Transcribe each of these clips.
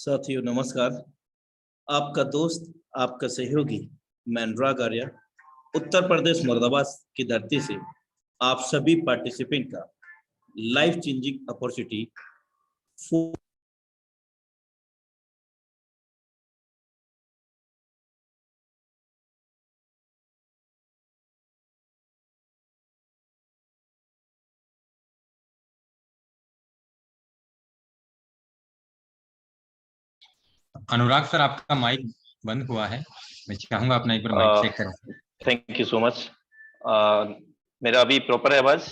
साथियों नमस्कार। आपका दोस्त, आपका सहयोगी मैं अनुराग आर्य, उत्तर प्रदेश मुरादाबाद की धरती से आप सभी पार्टिसिपेंट का लाइफ चेंजिंग अपॉर्चुनिटी अनुराग सर, आपका माइक बंद हुआ है। मैं चाहूंगा अपना एक बार माइक चेक करें। Thank you so much. मेरा अभी प्रॉपर है आवाज?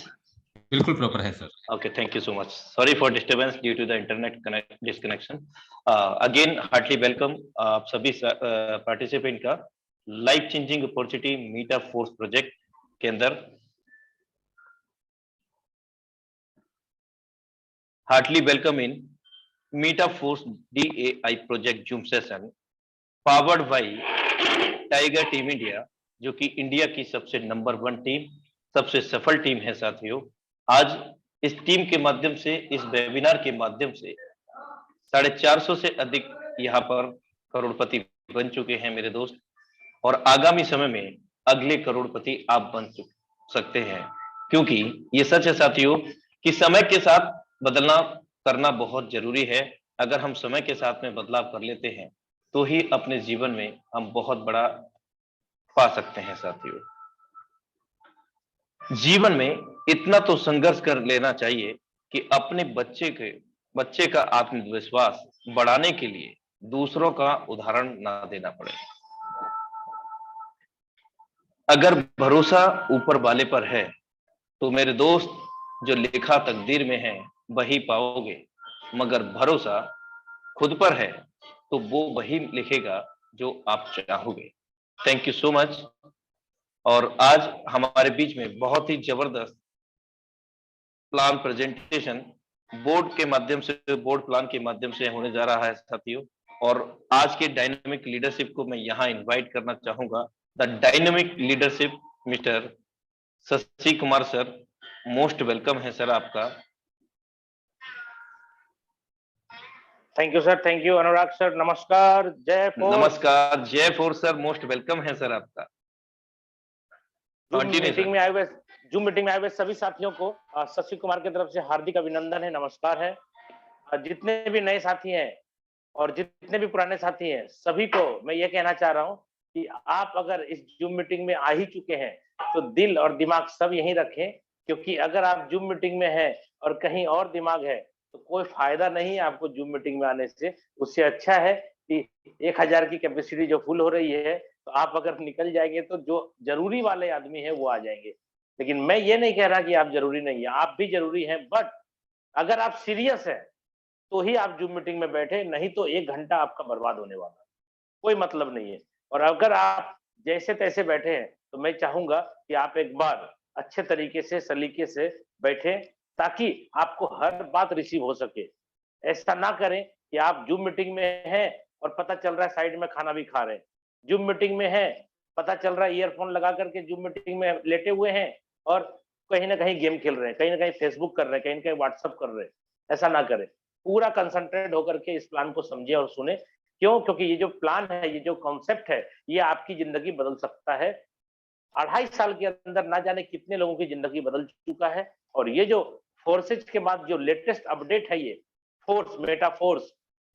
बिल्कुल प्रॉपर है sir. Okay, thank you so much. Sorry for disturbance due to the internet disconnection. Again, heartily welcome आप सभी पार्टिसिपेंट का life changing opportunity Meta force project के अंदर heartly welcome in Meta Force DAI project Zoom session powered by tiger team India, जो कि India की सबसे number 1 team, सबसे सफल टीम है साथियों। आज इस टीम के माध्यम से, इस वेबिनार के माध्यम से 450 से अधिक यहाँ पर करोड़पति बन चुके हैं मेरे दोस्त, और आगामी समय में अगले करोड़पति आप बन सकते हैं, क्योंकि ये सच है साथियों कि समय के साथ बदलना करना बहुत जरूरी है। अगर हम समय के साथ में बदलाव कर लेते हैं तो ही अपने जीवन में हम बहुत बड़ा पा सकते हैं साथियों। जीवन में इतना तो संघर्ष कर लेना चाहिए कि अपने बच्चे का आत्मविश्वास बढ़ाने के लिए दूसरों का उदाहरण ना देना पड़े। अगर भरोसा ऊपर वाले पर है तो मेरे दोस्त, जो लिखा तकदीर में है वही पाओगे, मगर भरोसा खुद पर है तो वो वही लिखेगा जो आप चाहोगे। Thank you so much. और आज हमारे बीच में बहुत ही जबरदस्त प्लान प्रेजेंटेशन बोर्ड प्लान के माध्यम से होने जा रहा है साथियों। और आज के डायनामिक लीडरशिप को मैं यहाँ इनवाइट करना चाहूंगा। The dynamic leadership mister Shashi Kumar sir, most welcome है सर आपका। Thank you sir, thank you Anurag sir. नमस्कार, जय फोर्स। नमस्कार, जय फोर्स सर, मोस्ट वेलकम है सर आपका। जूम मीटिंग में आए हुए सभी साथियों को शशि कुमार की तरफ से हार्दिक अभिनंदन है, नमस्कार है। जितने भी नए साथी हैं और जितने भी पुराने साथी हैं, सभी को मैं ये कहना चाह रहा हूं कि आप अगर इस जूम मीटिंग में आ ही चुके हैं तो दिल और दिमाग सब यहीं रखें, क्योंकि अगर आप जूम मीटिंग में हैं और कहीं और दिमाग है तो कोई फायदा नहीं है आपको जूम मीटिंग में आने से। उससे अच्छा है कि 1000 की कैपेसिटी जो फुल हो रही है, तो आप अगर निकल जाएंगे तो जो जरूरी वाले आदमी है वो आ जाएंगे। लेकिन मैं ये नहीं कह रहा कि आप जरूरी नहीं है, आप भी जरूरी हैं, बट अगर आप सीरियस है तो ही आप जूम मीटिंग में बैठे, नहीं तो 1 घंटा आपका बर्बाद होने वाला है, कोई मतलब नहीं है। और अगर आप जैसे तैसे बैठे हैं तो मैं चाहूंगा कि आप एक बार अच्छे तरीके से सलीके से बैठे, ताकि आपको हर बात रिसीव हो सके। ऐसा ना करें कि आप जूम मीटिंग में हैं और पता चल रहा है साइड में खाना भी खा रहे हैं, जूम मीटिंग में है पता चल रहा है ईयरफोन लगा करके जूम मीटिंग में लेटे हुए हैं और कहीं ना कहीं गेम खेल रहे हैं, कहीं ना कहीं फेसबुक कर रहे हैं, कहीं ना कहीं व्हाट्सअप कर रहे हैं। ऐसा ना करें, पूरा कंसंट्रेट होकर के इस प्लान को समझे और सुने। क्यों? क्योंकि ये जो प्लान है, ये जो कॉन्सेप्ट है, ये आपकी जिंदगी बदल सकता है। 2.5 साल के अंदर ना जाने कितने लोगों की जिंदगी बदल चुका है। और ये जो फोर्सेज के बाद जो लेटेस्ट अपडेट है, ये फोर्स, मेटा फोर्स,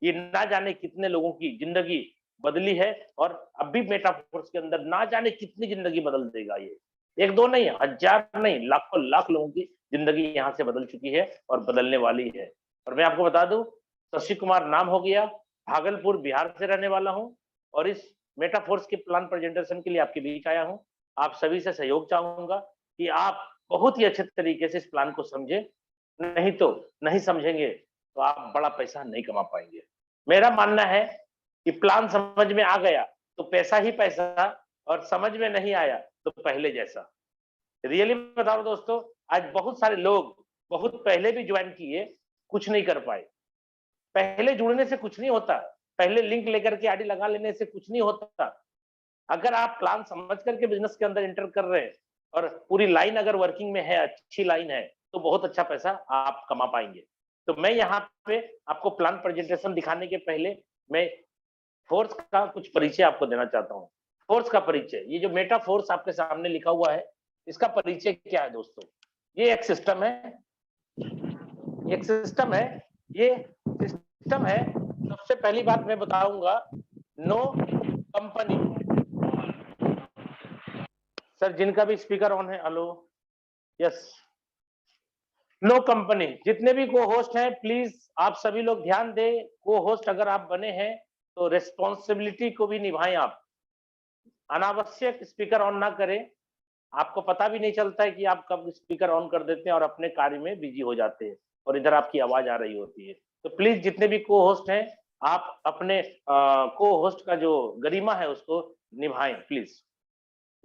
ये ना जाने कितने लोगों की जिंदगी बदली है, और अब भी मेटा फोर्स के अंदर ना जाने कितनी जिंदगी बदल देगा। ये 1-2 नहीं, 1000 नहीं, लाखों लाख लोगों की जिंदगी यहाँ से बदल चुकी है और बदलने वाली है। और मैं आपको बता दूं, शशि कुमार नाम हो गया, भागलपुर बिहार से रहने वाला हूँ, और इस मेटा फोर्स के प्लान प्रेजेंटेशन के लिए आपके बीच आया हूँ। आप सभी से सहयोग चाहूंगा कि आप बहुत ही अच्छे तरीके से इस प्लान को समझे, नहीं तो नहीं समझेंगे तो आप बड़ा पैसा नहीं कमा पाएंगे। मेरा मानना है कि प्लान समझ में आ गया तो पैसा ही पैसा, और समझ में नहीं आया तो पहले जैसा। रियली बता रहा हूं दोस्तों, आज बहुत सारे लोग बहुत पहले भी ज्वाइन किए, कुछ नहीं कर पाए। पहले जुड़ने से कुछ नहीं होता, पहले लिंक लेकर के आईडी लगा लेने से कुछ नहीं होता। अगर आप प्लान समझ करके बिजनेस के अंदर एंटर कर रहे हैं और पूरी लाइन अगर वर्किंग में है, अच्छी लाइन है, तो बहुत अच्छा पैसा आप कमा पाएंगे। तो मैं यहाँ पे आपको प्लान प्रेजेंटेशन दिखाने के पहले मैं फोर्स का कुछ परिचय आपको देना चाहता हूँ। फोर्स का परिचय, ये जो मेटा फोर्स आपके सामने लिखा हुआ है, इसका परिचय क्या है दोस्तों? ये एक सिस्टम है, एक सिस्टम है, ये सिस्टम है। सबसे पहली बात मैं बताऊंगा, नो कंपनी। सर जिनका भी स्पीकर ऑन है, हेलो, यस, नो कंपनी। जितने भी को होस्ट हैं प्लीज आप सभी लोग ध्यान दें, को होस्ट अगर आप बने हैं तो रिस्पॉन्सिबिलिटी को भी निभाएं। आप अनावश्यक स्पीकर ऑन ना करें, आपको पता भी नहीं चलता है कि आप कब स्पीकर ऑन कर देते हैं और अपने कार्य में बिजी हो जाते हैं और इधर आपकी आवाज आ रही होती है। तो प्लीज जितने भी को होस्ट हैं आप अपने को होस्ट का जो गरिमा है उसको निभाएं प्लीज।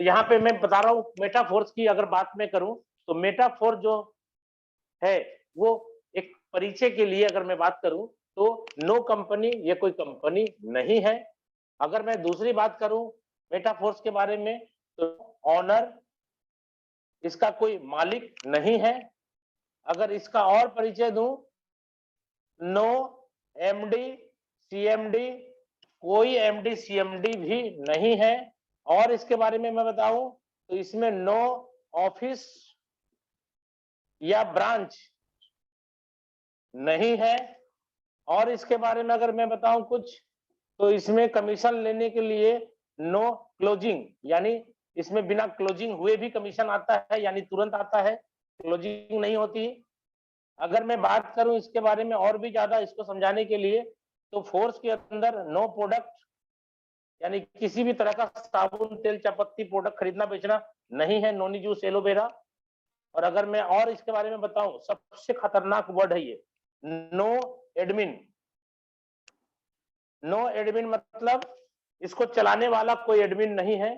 तो यहाँ पे मैं बता रहा हूँ मेटाफोर्स की अगर बात मैं करूं तो मेटाफोर जो है वो एक परिचय के लिए अगर मैं बात करूं तो नो कंपनी, ये कोई कंपनी नहीं है। अगर मैं दूसरी बात करूं मेटाफोर्स के बारे में तो ऑनर, इसका कोई मालिक नहीं है। अगर इसका और परिचय दूं, नो एमडी सीएमडी, कोई एमडी सीएमडी भी नहीं है। और इसके बारे में मैं बताऊं तो इसमें नो ऑफिस या ब्रांच नहीं है। और इसके बारे में अगर मैं बताऊं कुछ तो इसमें कमीशन लेने के लिए नो क्लोजिंग, यानी इसमें बिना क्लोजिंग हुए भी कमीशन आता है, यानी तुरंत आता है, क्लोजिंग नहीं होती। अगर मैं बात करूं इसके बारे में और भी ज्यादा इसको समझाने के लिए तो फोर्स के अंदर नो प्रोडक्ट, यानी किसी भी तरह का साबुन, तेल, चायपत्ती प्रोडक्ट खरीदना बेचना नहीं है, नोनी जूस, एलोवेरा। और अगर मैं और इसके बारे में बताऊं, सबसे खतरनाक वर्ड है ये, नो एडमिन। नो एडमिन मतलब इसको चलाने वाला कोई एडमिन नहीं है।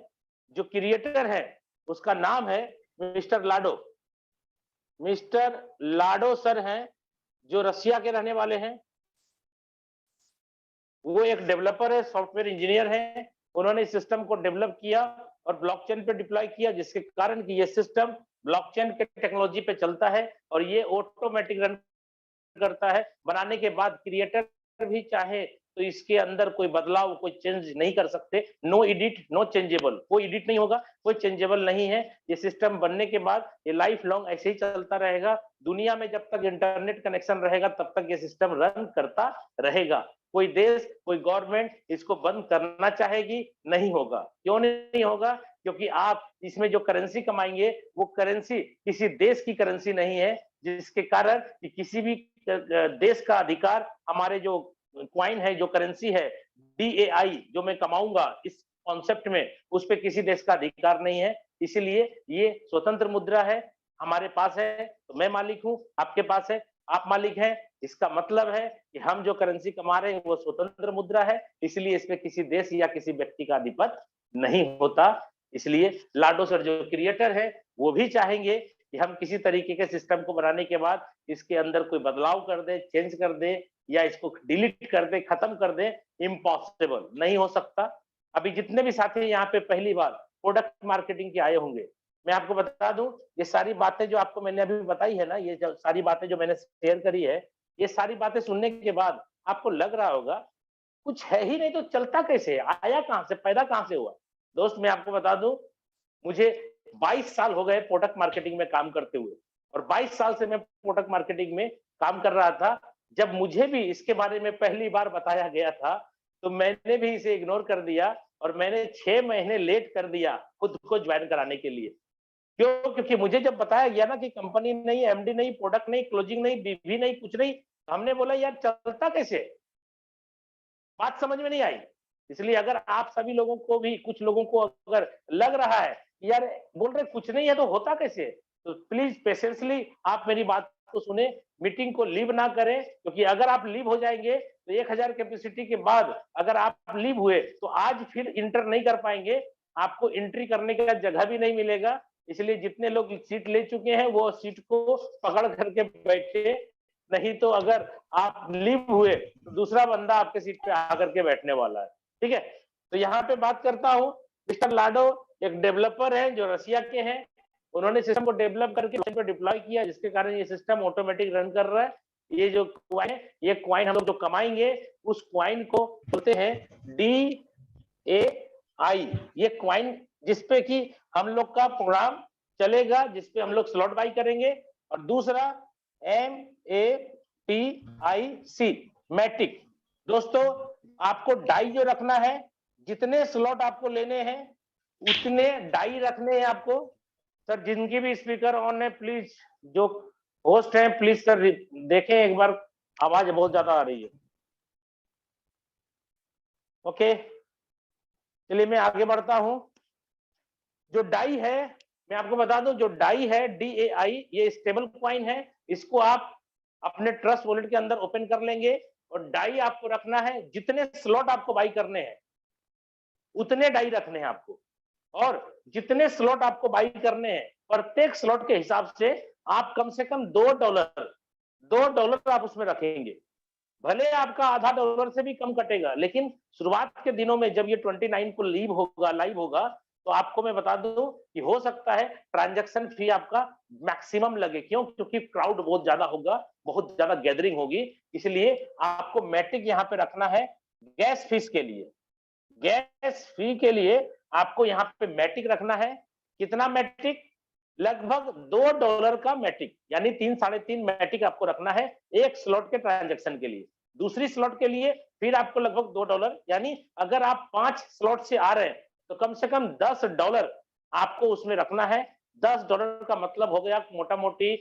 जो क्रिएटर है उसका नाम है मिस्टर लाडो। मिस्टर लाडो सर हैं जो रसिया के रहने वाले हैं। वो एक डेवलपर है, सॉफ्टवेयर इंजीनियर है। उन्होंने इस सिस्टम को डेवलप किया और ब्लॉकचेन पे डिप्लॉय किया, जिसके कारण कि ये सिस्टम ब्लॉकचेन के टेक्नोलॉजी पे चलता है और ये ऑटोमेटिक रन करता है। बनाने के बाद क्रिएटर भी चाहे तो इसके अंदर कोई बदलाव, कोई चेंज नहीं कर सकते। नो एडिट, नो चेंजेबल, कोई एडिट नहीं होगा, कोई चेंजेबल नहीं है। ये सिस्टम बनने के बाद ये लाइफ लॉन्ग ऐसे ही चलता रहेगा। दुनिया में जब तक इंटरनेट कनेक्शन रहेगा तब तक ये सिस्टम रन करता रहेगा। कोई देश, कोई गवर्नमेंट इसको बंद करना चाहेगी, नहीं होगा। क्यों नहीं होगा? क्योंकि आप इसमें जो करेंसी कमाएंगे वो करेंसी किसी देश की करेंसी नहीं है, जिसके कारण कि किसी भी देश का अधिकार, हमारे जो क्वाइन है, जो करेंसी है DAI जो मैं कमाऊंगा इस कॉन्सेप्ट में, उस पे किसी देश का अधिकार नहीं है। इसीलिए ये स्वतंत्र मुद्रा है, हमारे पास है तो मैं मालिक हूं, आपके पास है आप मालिक हैं। इसका मतलब है कि हम जो करेंसी कमा रहे हैं वो स्वतंत्र मुद्रा है, इसलिए इसमें किसी देश या किसी व्यक्ति का अधिपत्य नहीं होता। इसलिए लाडो सर जो क्रिएटर है वो भी चाहेंगे कि हम किसी तरीके के सिस्टम को बनाने के बाद इसके अंदर कोई बदलाव कर दे, चेंज कर दे या इसको डिलीट कर दे, खत्म कर दे। इम्पॉसिबल, नहीं हो सकता। अभी जितने भी साथी यहाँ पे पहली बार प्रोडक्ट मार्केटिंग के आए होंगे, मैं आपको बता दूं, ये सारी बातें जो आपको मैंने अभी बताई है ना, ये जो सारी बातें जो मैंने शेयर करी है, ये सारी बातें सुनने के बाद आपको लग रहा होगा कुछ है ही नहीं तो चलता कैसे, आया कहां से, पैदा कहां से हुआ। दोस्त मैं आपको बता दूं, मुझे 22 साल हो गए प्रोडक्ट मार्केटिंग में काम करते हुए, और 22 साल से मैं प्रोडक्ट मार्केटिंग में काम कर रहा था। जब मुझे भी इसके बारे में पहली बार बताया गया था तो मैंने भी इसे इग्नोर कर दिया और मैंने 6 महीने लेट कर दिया खुद को ज्वाइन कराने के लिए। क्यों? क्योंकि मुझे जब बताया गया ना कि कंपनी नहीं, एमडी नहीं, प्रोडक्ट नहीं, क्लोजिंग नहीं, बीवी नहीं, कुछ नहीं, हमने बोला यार चलता कैसे, बात समझ में नहीं आई। इसलिए अगर आप सभी लोगों को भी, कुछ लोगों को अगर लग रहा है यार बोल रहे कुछ नहीं है तो होता कैसे, तो प्लीज पेशेंसली आप मेरी बात को सुने, मीटिंग को लीव ना करें। क्योंकि अगर आप लीव हो जाएंगे तो 1000 कैपेसिटी के बाद अगर आप लीव हुए तो आज फिर इंटर नहीं कर पाएंगे, आपको एंट्री करने का जगह भी नहीं मिलेगा। इसलिए जितने लोग सीट ले चुके हैं वो सीट को पकड़ करके बैठे, नहीं तो अगर आप लीव हुए तो दूसरा बंदा आपके सीट पे आकर के बैठने वाला है। ठीक है, तो यहाँ पे बात करता हूँ, मिस्टर लाडो एक डेवलपर है जो रसिया के हैं। उन्होंने सिस्टम को डेवलप करके डिप्लॉय किया, जिसके कारण ये सिस्टम ऑटोमेटिक रन कर रहा है। ये जो क्वाइन है, ये क्वाइन हम लोग जो कमाएंगे उस क्वाइन को बोलते हैं DAI। ये क्वाइन जिसपे कि हम लोग का प्रोग्राम चलेगा, जिसपे हम लोग स्लॉट बाई करेंगे। और दूसरा MATIC, मैटिक। दोस्तों आपको डाई जो रखना है, जितने स्लॉट आपको लेने हैं उतने डाई रखने हैं आपको। सर जिनकी भी स्पीकर ऑन है प्लीज, जो होस्ट है प्लीज सर देखें एक बार, आवाज बहुत ज्यादा आ रही है। ओके चलिए मैं आगे बढ़ता हूं। जो डाई है मैं आपको बता दूं, जो डाई है DAI, ये स्टेबल कॉइन है। इसको आप अपने ट्रस्ट वॉलेट के अंदर ओपन कर लेंगे और डाई आपको रखना है, जितने स्लॉट आपको बाई करने हैं उतने डाई रखने हैं आपको। और जितने स्लॉट आपको बाई करने हैं प्रत्येक स्लॉट के हिसाब से आप कम से कम $2 आप उसमें रखेंगे। भले आपका आधा डॉलर से भी कम कटेगा, लेकिन शुरुआत के दिनों में जब ये 29 को लाइव होगा तो आपको मैं बता दूं कि हो सकता है ट्रांजैक्शन फी आपका मैक्सिमम लगे। क्यों? क्योंकि क्राउड बहुत ज्यादा होगा, बहुत ज्यादा गैदरिंग होगी। इसलिए आपको मैटिक यहाँ पे रखना है गैस फीस के लिए। गैस फी के लिए आपको यहाँ पे मैटिक रखना है। कितना मैटिक? लगभग $2 का मैटिक, यानी 3-3.5 मैटिक आपको रखना है एक स्लॉट के ट्रांजैक्शन के लिए। दूसरी स्लॉट के लिए फिर आपको लगभग $2, यानी अगर आप 5 स्लॉट से आ रहे हैं तो कम से कम $10 आपको उसमें रखना है। $10 का मतलब हो गया मोटा मोटी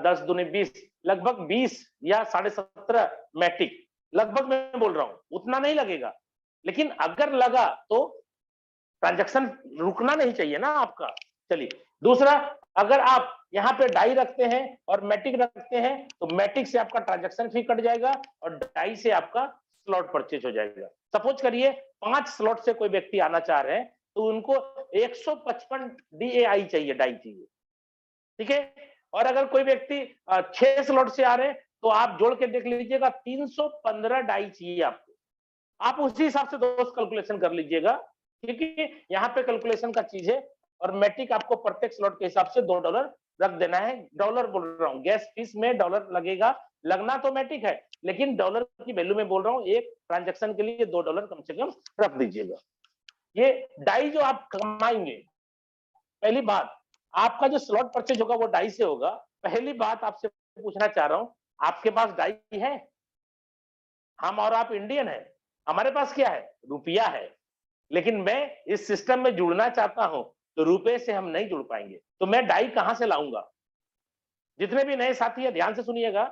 10 दूनी 20, लगभग 20 या 17.5 मैटिक, लगभग मैं बोल रहा हूं, उतना नहीं लगेगा। लेकिन अगर लगा तो ट्रांजैक्शन रुकना नहीं चाहिए ना आपका। चलिए दूसरा, अगर आप यहाँ पे डाई रखते हैं और मैटिक रखते हैं तो मैटिक से आपका ट्रांजैक्शन फी कट जाएगा और डाई से आपका स्लॉट परचेज हो जाएगा। सपोज करिए 5 स्लॉट से कोई व्यक्ति आना चाह रहे हैं तो उनको 155 DAI चाहिए, डाई चाहिए, ठीक है। और अगर कोई व्यक्ति 6 स्लॉट से आ रहे हैं तो आप जोड़ के देख लीजिएगा 315 डाई चाहिए आपको। आप उसी हिसाब से दोस्त कैलकुलेशन कर लीजिएगा, क्योंकि यहाँ पे कैलकुलेशन का चीज है। और मैटिक आपको प्रत्येक स्लॉट के हिसाब से $2 रख देना है। डॉलर बोल रहा हूँ, गैस फीस में डॉलर लगेगा, लगना तो मैटिक है लेकिन डॉलर की वैल्यू में बोल रहा हूँ। एक ट्रांजैक्शन के लिए $2 कम से कम रख दीजिएगा। ये डाई जो आप कमाएंगे, पहली बात आपका जो स्लॉट परचेज होगा वो डाई से होगा। पहली बात आपसे पूछना चाह रहा हूं, आपके पास डाई है? हम और आप इंडियन है, हमारे पास क्या है? रुपया है। लेकिन मैं इस सिस्टम में जुड़ना चाहता हूं तो रुपए से हम नहीं जुड़ पाएंगे, तो मैं डाई कहां से लाऊंगा? जितने भी नए साथी है ध्यान से सुनिएगा,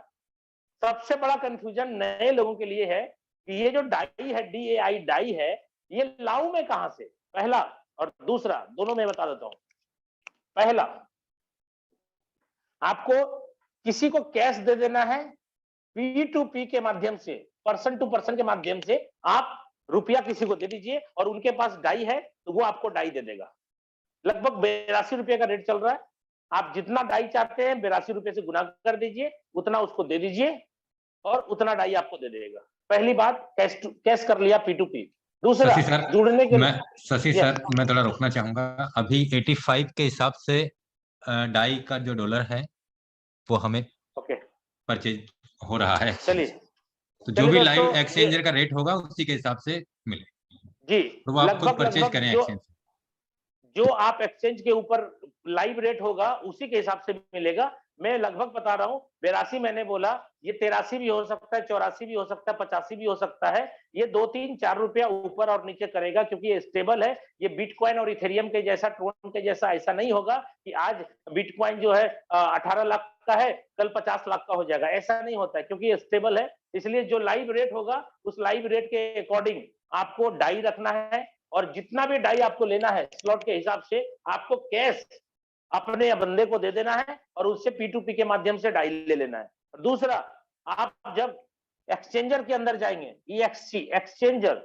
सबसे बड़ा कंफ्यूजन नए लोगों के लिए है कि ये जो डाई है, DAI डाई है, ये लाऊं मैं कहां से? पहला और दूसरा दोनों में बता देता हूं। पहला, आपको किसी को कैश दे देना है, P2P के माध्यम से, पर्सन टू पर्सन के माध्यम से आप रुपया किसी को दे दीजिए और उनके पास डाई है तो वो आपको डाई दे देगा। लगभग 82 रुपए का रेट चल रहा है। आप जितना डाई चाहते हैं 82 रुपए से गुना कर दीजिए, उतना उसको दे दीजिए और उतना डाई आपको दे देगा। पहली बात, कैश कर लिया P2P। दूसरा, जुड़ने के शशि सर मैं थोड़ा रोकना चाहूंगा। अभी 85 के हिसाब से डाई का जो डॉलर है वो हमें परचेज हो रहा है। चलिए तो जो भी लाइव एक्सचेंजर का रेट होगा उसी के हिसाब से मिले जी, तो वो आप खुद परचेज करें एक्सचेंज। जो आप एक्सचेंज के ऊपर लाइव रेट होगा उसी के हिसाब से मिलेगा। मैं लगभग बता रहा हूं, 82 मैंने बोला, ये 83 भी हो सकता है, 84 भी हो सकता है, 85 भी हो सकता है। ये 2-3-4 रुपया ऊपर और नीचे करेगा क्योंकि ये स्टेबल है। ये बिटकॉइन और इथेरियम के जैसा, ट्रोन के जैसा ऐसा नहीं होगा कि आज बिटकॉइन जो है 18 लाख का है, कल 50 लाख का हो जाएगा, ऐसा नहीं होता है क्योंकि ये स्टेबल है। इसलिए जो लाइव रेट होगा उस लाइव रेट के अकॉर्डिंग आपको डाई रखना है और जितना भी डाई आपको लेना है स्लॉट के हिसाब से आपको कैश अपने बंदे को दे देना है और उससे P2P के माध्यम से डाई ले लेना है। दूसरा, आप जब एक्सचेंजर के अंदर जाएंगे, EXC एक्सचेंजर,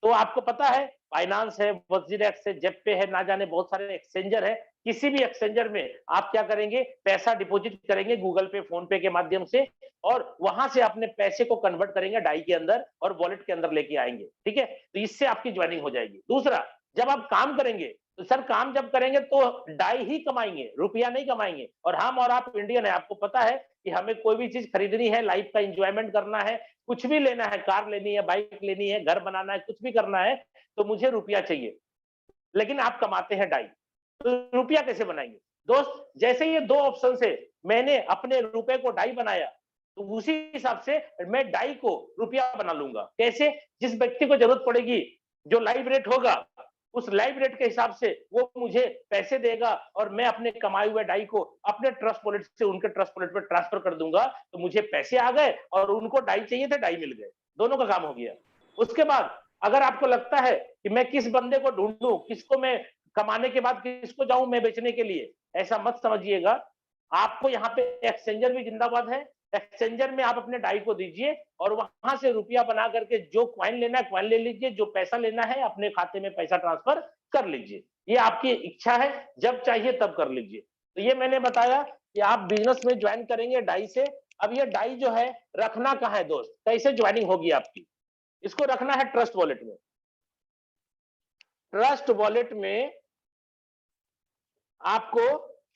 तो आपको पता है फाइनेंस है, वजीरेक्स है, जेपे है, ना जाने बहुत सारे एक्सचेंजर है। किसी भी एक्सचेंजर में आप क्या करेंगे, पैसा डिपॉजिट करेंगे गूगल पे, फोन पे के माध्यम से और वहां से अपने पैसे को कन्वर्ट करेंगे डाई के अंदर और वॉलेट के अंदर लेके आएंगे, ठीक है। तो इससे आपकी ज्वाइनिंग हो जाएगी। दूसरा, जब आप काम करेंगे तो सर काम जब करेंगे तो डाई ही कमाएंगे, रुपया नहीं कमाएंगे। और हम और आप इंडियन है, आपको पता है कि हमें कोई भी चीज खरीदनी है, लाइफ का एंजॉयमेंट करना है, कुछ भी लेना है, कार लेनी है, बाइक लेनी है, घर बनाना है, कुछ भी करना है, तो मुझे रुपया चाहिए। लेकिन आप कमाते हैं ढाई, तो रुपया कैसे बनाएंगे? दोस्त, जैसे ये दो ऑप्शन से मैंने अपने रुपए को ढाई बनाया, तो उसी हिसाब से मैं ढाई को रुपया बना लूंगा। कैसे? जिस व्यक्ति को जरूरत पड़ेगी, जो लाइव रेट होगा, उस लाइव रेट के हिसाब से वो मुझे पैसे देगा और मैं अपने कमाए हुए ढाई को अपने ट्रस्ट वॉलेट से उनके ट्रस्ट वॉलेट में ट्रांसफर कर दूंगा, तो मुझे पैसे आ गए और उनको ढाई चाहिए थे, ढाई मिल गए, दोनों का काम हो गया। उसके बाद अगर आपको लगता है कि मैं किस बंदे को ढूंढूं, किसको मैं कमाने के बाद किसको जाऊं मैं बेचने के लिए, ऐसा मत समझिएगा। आपको यहाँ पे एक्सचेंजर भी जिंदाबाद है। एक्सचेंजर में आप अपने ढाई को दीजिए और वहां से रुपया बना करके जो क्वाइन लेना है क्वाइन ले लीजिए, जो पैसा लेना है अपने खाते में पैसा ट्रांसफर कर लीजिए। ये आपकी इच्छा है, जब चाहिए तब कर लीजिए। तो ये मैंने बताया कि आप बिजनेस में ज्वाइन करेंगे ढाई से। अब ये ढाई जो है रखना कहाँ है दोस्त, कैसे ज्वाइनिंग होगी आपकी? इसको रखना है ट्रस्ट वॉलेट में। ट्रस्ट वॉलेट में आपको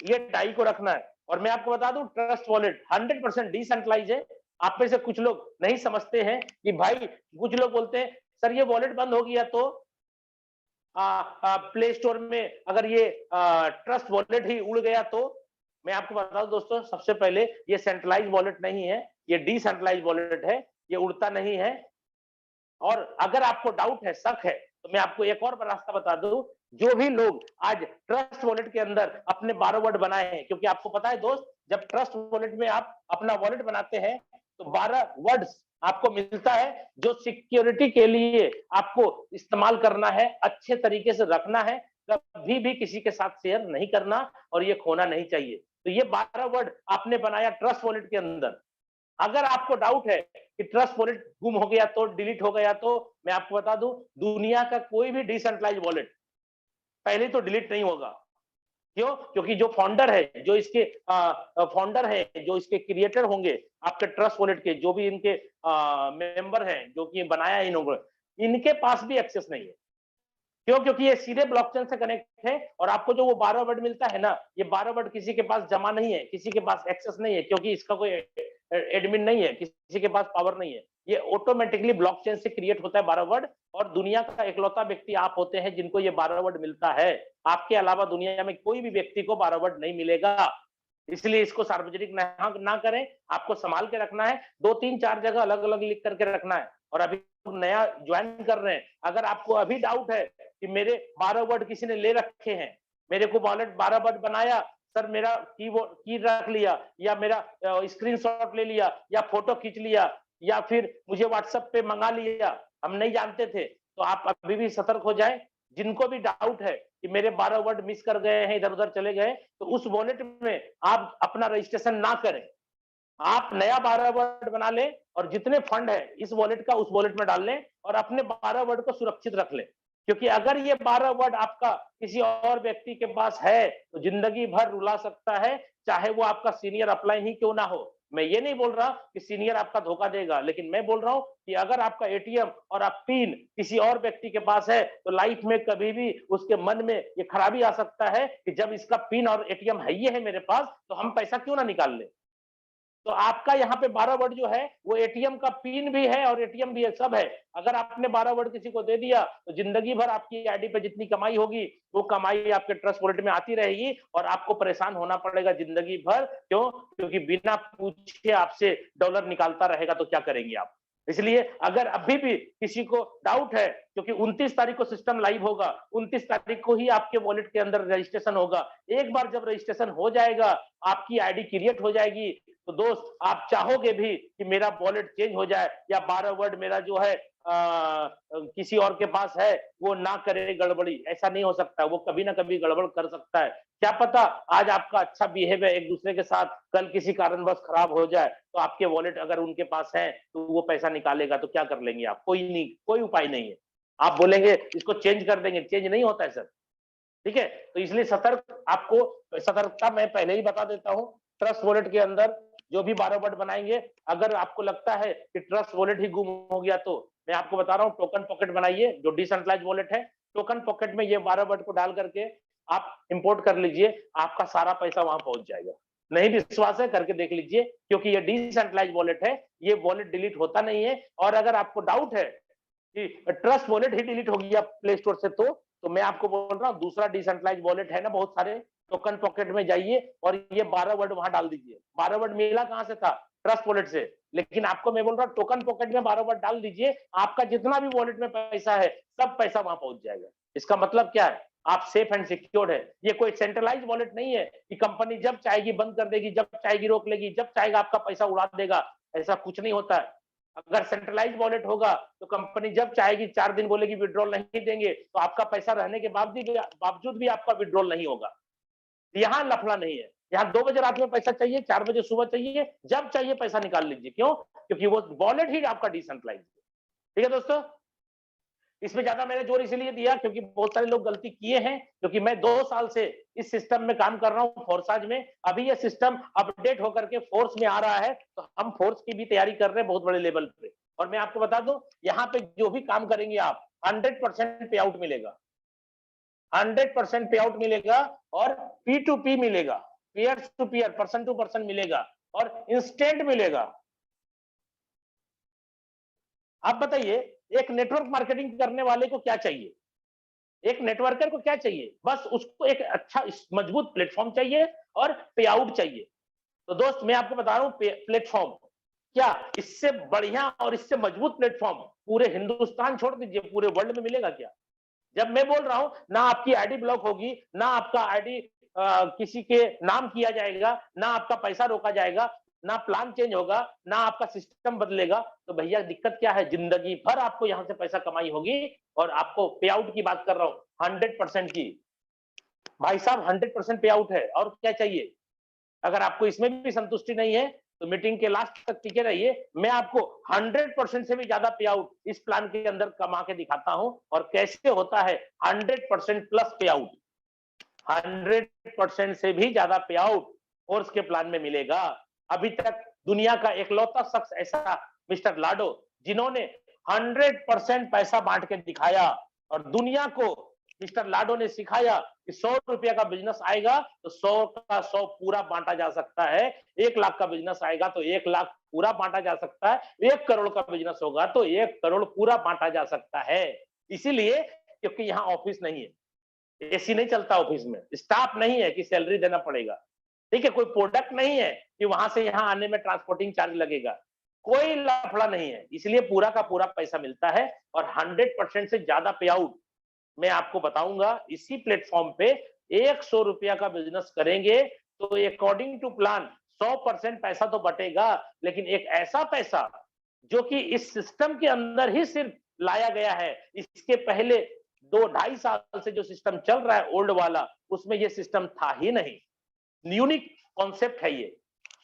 ये ढाई को रखना है। और मैं आपको बता दूं, ट्रस्ट वॉलेट 100% डिसेंट्रलाइज है। आप में से कुछ लोग नहीं समझते हैं कि भाई, कुछ लोग बोलते हैं सर ये वॉलेट बंद हो गया तो प्ले स्टोर में अगर ये ट्रस्ट वॉलेट ही उड़ गया तो। मैं आपको बता दूं दोस्तों, सबसे पहले ये सेंट्रलाइज वॉलेट नहीं है, ये डिसेंट्रलाइज वॉलेट है, ये उड़ता नहीं है। और अगर आपको डाउट है, शक है, तो मैं आपको एक और रास्ता बता दूं। जो भी लोग आज ट्रस्ट वॉलेट के अंदर अपने 12 वर्ड बनाए हैं, क्योंकि आपको पता है दोस्त, जब ट्रस्ट वॉलेट में आप अपना वॉलेट बनाते हैं तो 12 वर्ड्स आपको मिलता है जो सिक्योरिटी के लिए आपको इस्तेमाल करना है, अच्छे तरीके से रखना है, कभी भी किसी के साथ शेयर नहीं करना और ये खोना नहीं चाहिए। तो ये 12 वर्ड आपने बनाया ट्रस्ट वॉलेट के अंदर। अगर आपको डाउट है कि ट्रस्ट वॉलेट गुम हो गया तो, डिलीट हो गया तो, मैं आपको बता दूं, दुनिया का कोई भी डिसेंट्रलाइज वॉलेट पहले तो डिलीट नहीं होगा। क्यों? क्योंकि जो फाउंडर है, जो इसके फाउंडर है, जो इसके क्रिएटर होंगे आपके ट्रस्ट वॉलेट के, जो भी इनके मेंबर हैं, जो कि बनाया इन्होंने, इनके पास भी एक्सेस नहीं है। क्यों? क्योंकि ये सीधे ब्लॉकचेन से कनेक्ट है। और आपको जो वो 12 वर्ड मिलता है ना, ये 12 वर्ड किसी के पास जमा नहीं है, किसी के पास एक्सेस नहीं है, क्योंकि इसका कोई एडमिन नहीं है, किसी के पास पावर नहीं है। ये ऑटोमेटिकली ब्लॉकचेन से क्रिएट होता है 12 वर्ड। और दुनिया का इकलौता व्यक्ति आप होते हैं जिनको ये 12 वर्ड मिलता है। आपके अलावा दुनिया में कोई भी व्यक्ति को 12 वर्ड नहीं मिलेगा। इसलिए इसको सार्वजनिक ना करें, आपको संभाल के रखना है। 2-3-4 जगह अलग अलग लिख करके रखना है। और अभी नया ज्वाइन कर रहे हैं, अगर आपको अभी डाउट है कि मेरे 12 वर्ड किसी ने ले रखे हैं, मेरे को वॉलेट 12 वर्ड बनाया, सर मेरा की रख लिया, या मेरा स्क्रीनशॉट ले लिया, या फोटो खींच लिया, या फिर मुझे व्हाट्सएप पे मंगा लिया, हम नहीं जानते थे, तो आप अभी भी सतर्क हो जाएं। जिनको भी डाउट है कि मेरे 12 वर्ड मिस कर गए हैं, इधर उधर चले गए, तो उस वॉलेट में आप अपना रजिस्ट्रेशन ना करें। आप नया 12 वर्ड बना लें और जितने फंड है इस वॉलेट का उस वॉलेट में डाल लें और अपने 12 वर्ड को सुरक्षित रख लें। क्योंकि अगर ये 12 वर्ड आपका किसी और व्यक्ति के पास है तो जिंदगी भर रुला सकता है, चाहे वो आपका सीनियर अपलाइन ही क्यों ना हो। मैं ये नहीं बोल रहा कि सीनियर आपका धोखा देगा, लेकिन मैं बोल रहा हूं कि अगर आपका एटीएम और आप पिन किसी और व्यक्ति के पास है तो लाइफ में कभी भी उसके मन में ये खराबी आ सकता है कि जब इसका पिन और एटीएम है ये है मेरे पास, तो हम पैसा क्यों ना निकाल ले। तो आपका यहाँ पे 12 वर्ड जो है वो एटीएम का पिन भी है और एटीएम भी है, सब है। अगर आपने 12 वर्ड किसी को दे दिया तो जिंदगी भर आपकी आईडी पे जितनी कमाई होगी वो कमाई आपके ट्रस्ट वॉलेट में आती रहेगी और आपको परेशान होना पड़ेगा जिंदगी भर। क्यों? क्योंकि बिना पूछे आपसे डॉलर निकालता रहेगा तो क्या करेंगे आप। इसलिए अगर अभी भी किसी को डाउट है, क्योंकि 29 तारीख को सिस्टम लाइव होगा, 29 तारीख को ही आपके वॉलेट के अंदर रजिस्ट्रेशन होगा। एक बार जब रजिस्ट्रेशन हो जाएगा, आपकी आईडी क्रिएट हो जाएगी, तो दोस्त आप चाहोगे भी कि मेरा वॉलेट चेंज हो जाए या 12 वर्ड मेरा जो है किसी और के पास है वो ना करे गड़बड़ी। ऐसा नहीं हो सकता, वो कभी ना कभी गड़बड़ कर सकता है। क्या पता आज आपका अच्छा बिहेवियर एक दूसरे के साथ कल किसी कारणवश खराब हो जाए तो आपके वॉलेट अगर उनके पास है तो वो पैसा निकालेगा तो क्या कर लेंगे आप? कोई नहीं, कोई उपाय नहीं है। आप बोलेंगे इसको चेंज कर देंगे, चेंज नहीं होता है सर। ठीक है, तो इसलिए सतर्कता मैं पहले ही बता देता हूँ। ट्रस्ट वॉलेट के अंदर जो भी 12 वर्ड बनाएंगे, अगर आपको लगता है कि ट्रस्ट वॉलेट ही गुम हो गया तो मैं आपको बता रहा हूँ टोकन पॉकेट बनाइए, जो डिसेंट्रलाइज वॉलेट है। टोकन पॉकेट में ये 12 वर्ड को डाल करके आप इंपोर्ट कर लीजिए, आपका सारा पैसा वहां पहुंच जाएगा। नहीं विश्वास है करके देख लीजिए, क्योंकि ये डिसेंट्रलाइज वॉलेट है, ये वॉलेट डिलीट होता नहीं है। और अगर आपको डाउट है कि ट्रस्ट वॉलेट ही डिलीट हो गया प्ले स्टोर से, तो मैं आपको बोल रहा हूँ दूसरा डिसेंट्रलाइज वॉलेट है ना बहुत सारे, टोकन पॉकेट में जाइए और ये 12 वर्ड वहां डाल दीजिए। 12 वर्ड मिला कहां से था? ट्रस्ट वॉलेट से। लेकिन आपको मैं बोल रहा हूँ टोकन पॉकेट में 12 वर्ड डाल दीजिए, आपका जितना भी वॉलेट में पैसा है सब पैसा वहां पहुंच जाएगा। इसका मतलब क्या है? आप सेफ एंड सिक्योर्ड है। ये कोई सेंट्रलाइज वॉलेट नहीं है कि कंपनी जब चाहेगी बंद कर देगी, जब चाहेगी रोक लेगी, जब चाहेगा आपका पैसा उड़ा देगा। ऐसा कुछ नहीं होता है। अगर सेंट्रलाइज वॉलेट होगा तो कंपनी जब चाहेगी 4 दिन बोलेगी विड्रॉल नहीं देंगे, तो आपका पैसा रहने के बावजूद भी आपका विड्रॉल नहीं होगा। यहाँ लफड़ा नहीं है। यहाँ 2 बजे रात में पैसा चाहिए, 4 बजे सुबह चाहिए, जब चाहिए पैसा निकाल लीजिए। क्यों? क्योंकि वो वॉलेट ही आपका डिसेंट्रलाइज है। ठीक है दोस्तों, इसमें ज्यादा मैंने जोर इसलिए दिया क्योंकि बहुत सारे लोग गलती किए हैं, क्योंकि मैं 2 साल से इस सिस्टम में काम कर रहा हूं फोर्साज में। अभी ये सिस्टम अपडेट होकर के फोर्स में आ रहा है, तो हम फोर्स की भी तैयारी कर रहे हैं बहुत बड़े लेवल पे। और मैं आपको बता दूं, यहाँ पे जो भी काम करेंगे आप 100% पे आउट मिलेगा, 100% पे आउट मिलेगा। और P2P मिलेगा, peer to peer, person to person मिलेगा और इंस्टेंट मिलेगा। आप बताइए, एक नेटवर्क मार्केटिंग करने वाले को क्या चाहिए? एक नेटवर्कर को क्या चाहिए? बस उसको एक अच्छा मजबूत प्लेटफॉर्म चाहिए और पे आउट चाहिए। तो दोस्त मैं आपको बता रहा हूं, प्लेटफॉर्म क्या इससे बढ़िया और इससे मजबूत प्लेटफॉर्म पूरे हिंदुस्तान छोड़ दीजिए, पूरे वर्ल्ड में मिलेगा क्या? जब मैं बोल रहा हूं ना आपकी आईडी ब्लॉक होगी, ना आपका आईडी किसी के नाम किया जाएगा, ना आपका पैसा रोका जाएगा, ना प्लान चेंज होगा, ना आपका सिस्टम बदलेगा, तो भैया दिक्कत क्या है? जिंदगी भर आपको यहां से पैसा कमाई होगी। और आपको पे आउट की बात कर रहा हूं 100% की। भाई साहब 100% पे आउट है, और क्या चाहिए? अगर आपको इसमें भी संतुष्टि नहीं है तो मीटिंग के लास्ट तक टिके रहिए। मैं आपको 100% से भी ज्यादा पे आउट इस प्लान के अंदर कमा के दिखाता हूं। और कैसे होता है 100% प्लस पे आउट, 100% से भी ज्यादा पे आउट फोर्स के प्लान में मिलेगा। अभी तक दुनिया का एकलौता शख्स ऐसा मिस्टर लाडो, जिन्होंने 100% पैसा बांट के दिखाया। और दुनिया को मिस्टर लाडो ने सिखाया कि 100 रुपया का बिजनेस आएगा तो 100 का 100 पूरा बांटा जा सकता है। 1 लाख का बिजनेस आएगा तो 1 लाख पूरा बांटा जा सकता है। 1 करोड़ का बिजनेस होगा तो 1 करोड़ पूरा बांटा जा सकता है। इसीलिए क्योंकि यहाँ ऑफिस नहीं है, एसी नहीं चलता ऑफिस में, स्टाफ नहीं है कि सैलरी देना पड़ेगा, ठीक है, कोई प्रोडक्ट नहीं है कि वहां से यहाँ आने में ट्रांसपोर्टिंग चार्ज लगेगा, कोई लफड़ा नहीं है। इसलिए पूरा का पूरा पैसा मिलता है। और 100% से ज्यादा पे आउट मैं आपको बताऊंगा। इसी प्लेटफॉर्म पे 100 रुपया का बिजनेस करेंगे तो अकॉर्डिंग टू प्लान 100% पैसा तो बटेगा, लेकिन एक ऐसा पैसा जो कि इस सिस्टम के अंदर ही सिर्फ लाया गया है। इसके पहले 2-2.5 साल से जो सिस्टम चल रहा है ओल्ड वाला, उसमें ये सिस्टम था ही नहीं। यूनिक कॉन्सेप्ट है ये।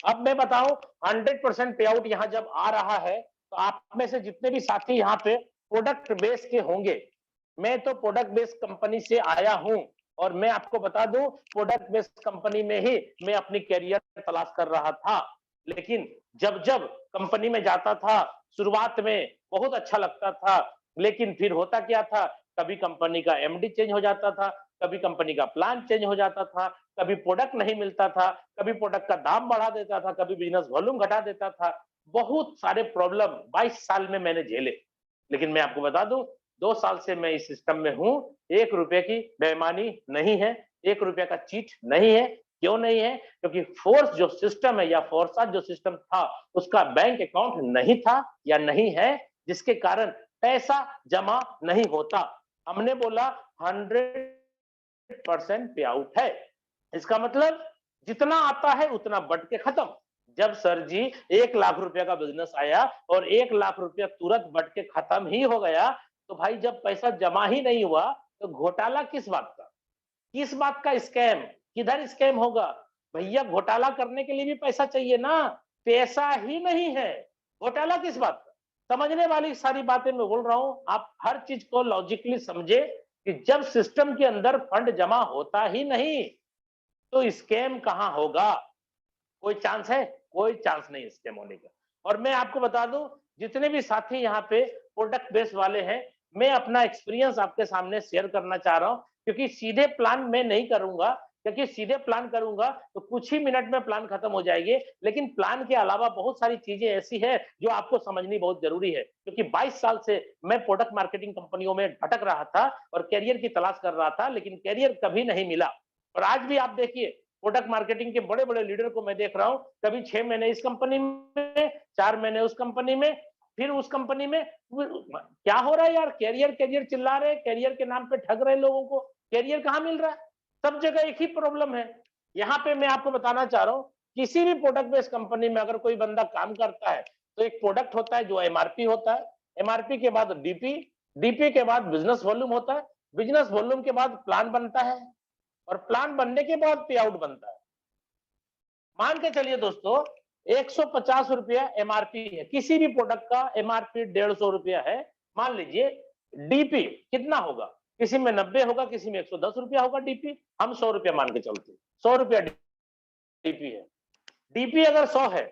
अब मैं बताऊं 100% पे आउट यहां जब आ रहा है तो आप में से जितने भी साथी यहाँ पे प्रोडक्ट बेस के होंगे, मैं तो प्रोडक्ट बेस्ड कंपनी से आया हूं और मैं आपको बता दूं प्रोडक्ट बेस्ड कंपनी में ही मैं अपनी कैरियर तलाश कर रहा था। लेकिन जब जब कंपनी में जाता था शुरुआत में बहुत अच्छा लगता था, लेकिन फिर होता क्या था, कभी कंपनी का एमडी चेंज हो जाता था, कभी कंपनी का प्लान चेंज हो जाता था, कभी प्रोडक्ट नहीं मिलता था, कभी प्रोडक्ट का दाम बढ़ा देता था, कभी बिजनेस वॉल्यूम घटा देता था। बहुत सारे प्रॉब्लम 22 साल में मैंने झेले। लेकिन मैं आपको बता दूं 2 साल से मैं इस सिस्टम में हूं। 1 रुपए की बेईमानी नहीं है, 1 रुपए का चीट नहीं है। क्यों नहीं है? क्योंकि फोर्स जो सिस्टम है या फोर्सा जो सिस्टम था उसका बैंक अकाउंट नहीं था या नहीं है, जिसके कारण पैसा जमा नहीं होता। हमने बोला 100% पे आउट है। इसका मतलब जितना आता है उतना बट के खत्म। जब सर जी 1 लाख रुपया का बिजनेस आया और 1 लाख रुपया तुरंत बट के खत्म ही हो गया, तो भाई जब पैसा जमा ही नहीं हुआ तो घोटाला किस बात का? किस बात का स्कैम? किधर स्कैम होगा? भैया घोटाला करने के लिए भी पैसा चाहिए ना, पैसा ही नहीं है, घोटाला किस बात का? समझने वाली सारी बातें मैं बोल रहा हूं। आप हर चीज को लॉजिकली समझे कि जब सिस्टम के अंदर फंड जमा होता ही नहीं तो स्कैम कहां होगा? कोई चांस है? कोई चांस नहीं स्कैम होने का। और मैं आपको बता दूं जितने भी साथी यहाँ पे प्रोडक्ट बेस्ड वाले हैं, मैं अपना एक्सपीरियंस आपके सामने शेयर करना चाह रहा हूं, क्योंकि सीधे प्लान मैं नहीं करूंगा। क्योंकि सीधे प्लान करूंगा तो कुछ ही मिनट में प्लान खत्म हो जाएगी, लेकिन प्लान के अलावा बहुत सारी चीजें ऐसी है जो आपको समझनी बहुत जरूरी है। क्योंकि 22 साल से मैं प्रोडक्ट मार्केटिंग कंपनियों में भटक रहा था और कैरियर की तलाश कर रहा था, लेकिन कैरियर कभी नहीं मिला। और आज भी आप देखिए प्रोडक्ट मार्केटिंग के बड़े बड़े लीडर को मैं देख रहा हूं, कभी 6 महीने इस कंपनी में, 4 महीने उस कंपनी में, फिर उस कंपनी में। क्या हो रहा है यार, कैरियर कैरियर चिल्ला रहे, कैरियर के नाम पे ठग रहे लोगों को, कैरियर कहां मिल रहा है? सब जगह एक ही प्रॉब्लम है। यहाँ पे मैं आपको बताना चाह रहा हूँ, किसी भी प्रोडक्ट बेस्ड कंपनी में अगर कोई बंदा काम करता है तो एक प्रोडक्ट होता है जो एमआरपी होता है, एमआरपी के बाद डीपी, डीपी के बाद बिजनेस वॉल्यूम होता है, बिजनेस वॉल्यूम के बाद प्लान बनता है और प्लान बनने के बाद पे आउट बनता है। मान के चलिए दोस्तों 150 रुपया एमआरपी है, किसी भी प्रोडक्ट का एमआरपी 150 रुपया है। मान लीजिए डीपी कितना होगा, किसी में 90 होगा, किसी में 110 रुपया होगा डीपी, हम 100 रुपया मान के चलते हैं, 100 रुपया डीपी है। डीपी अगर 100 है,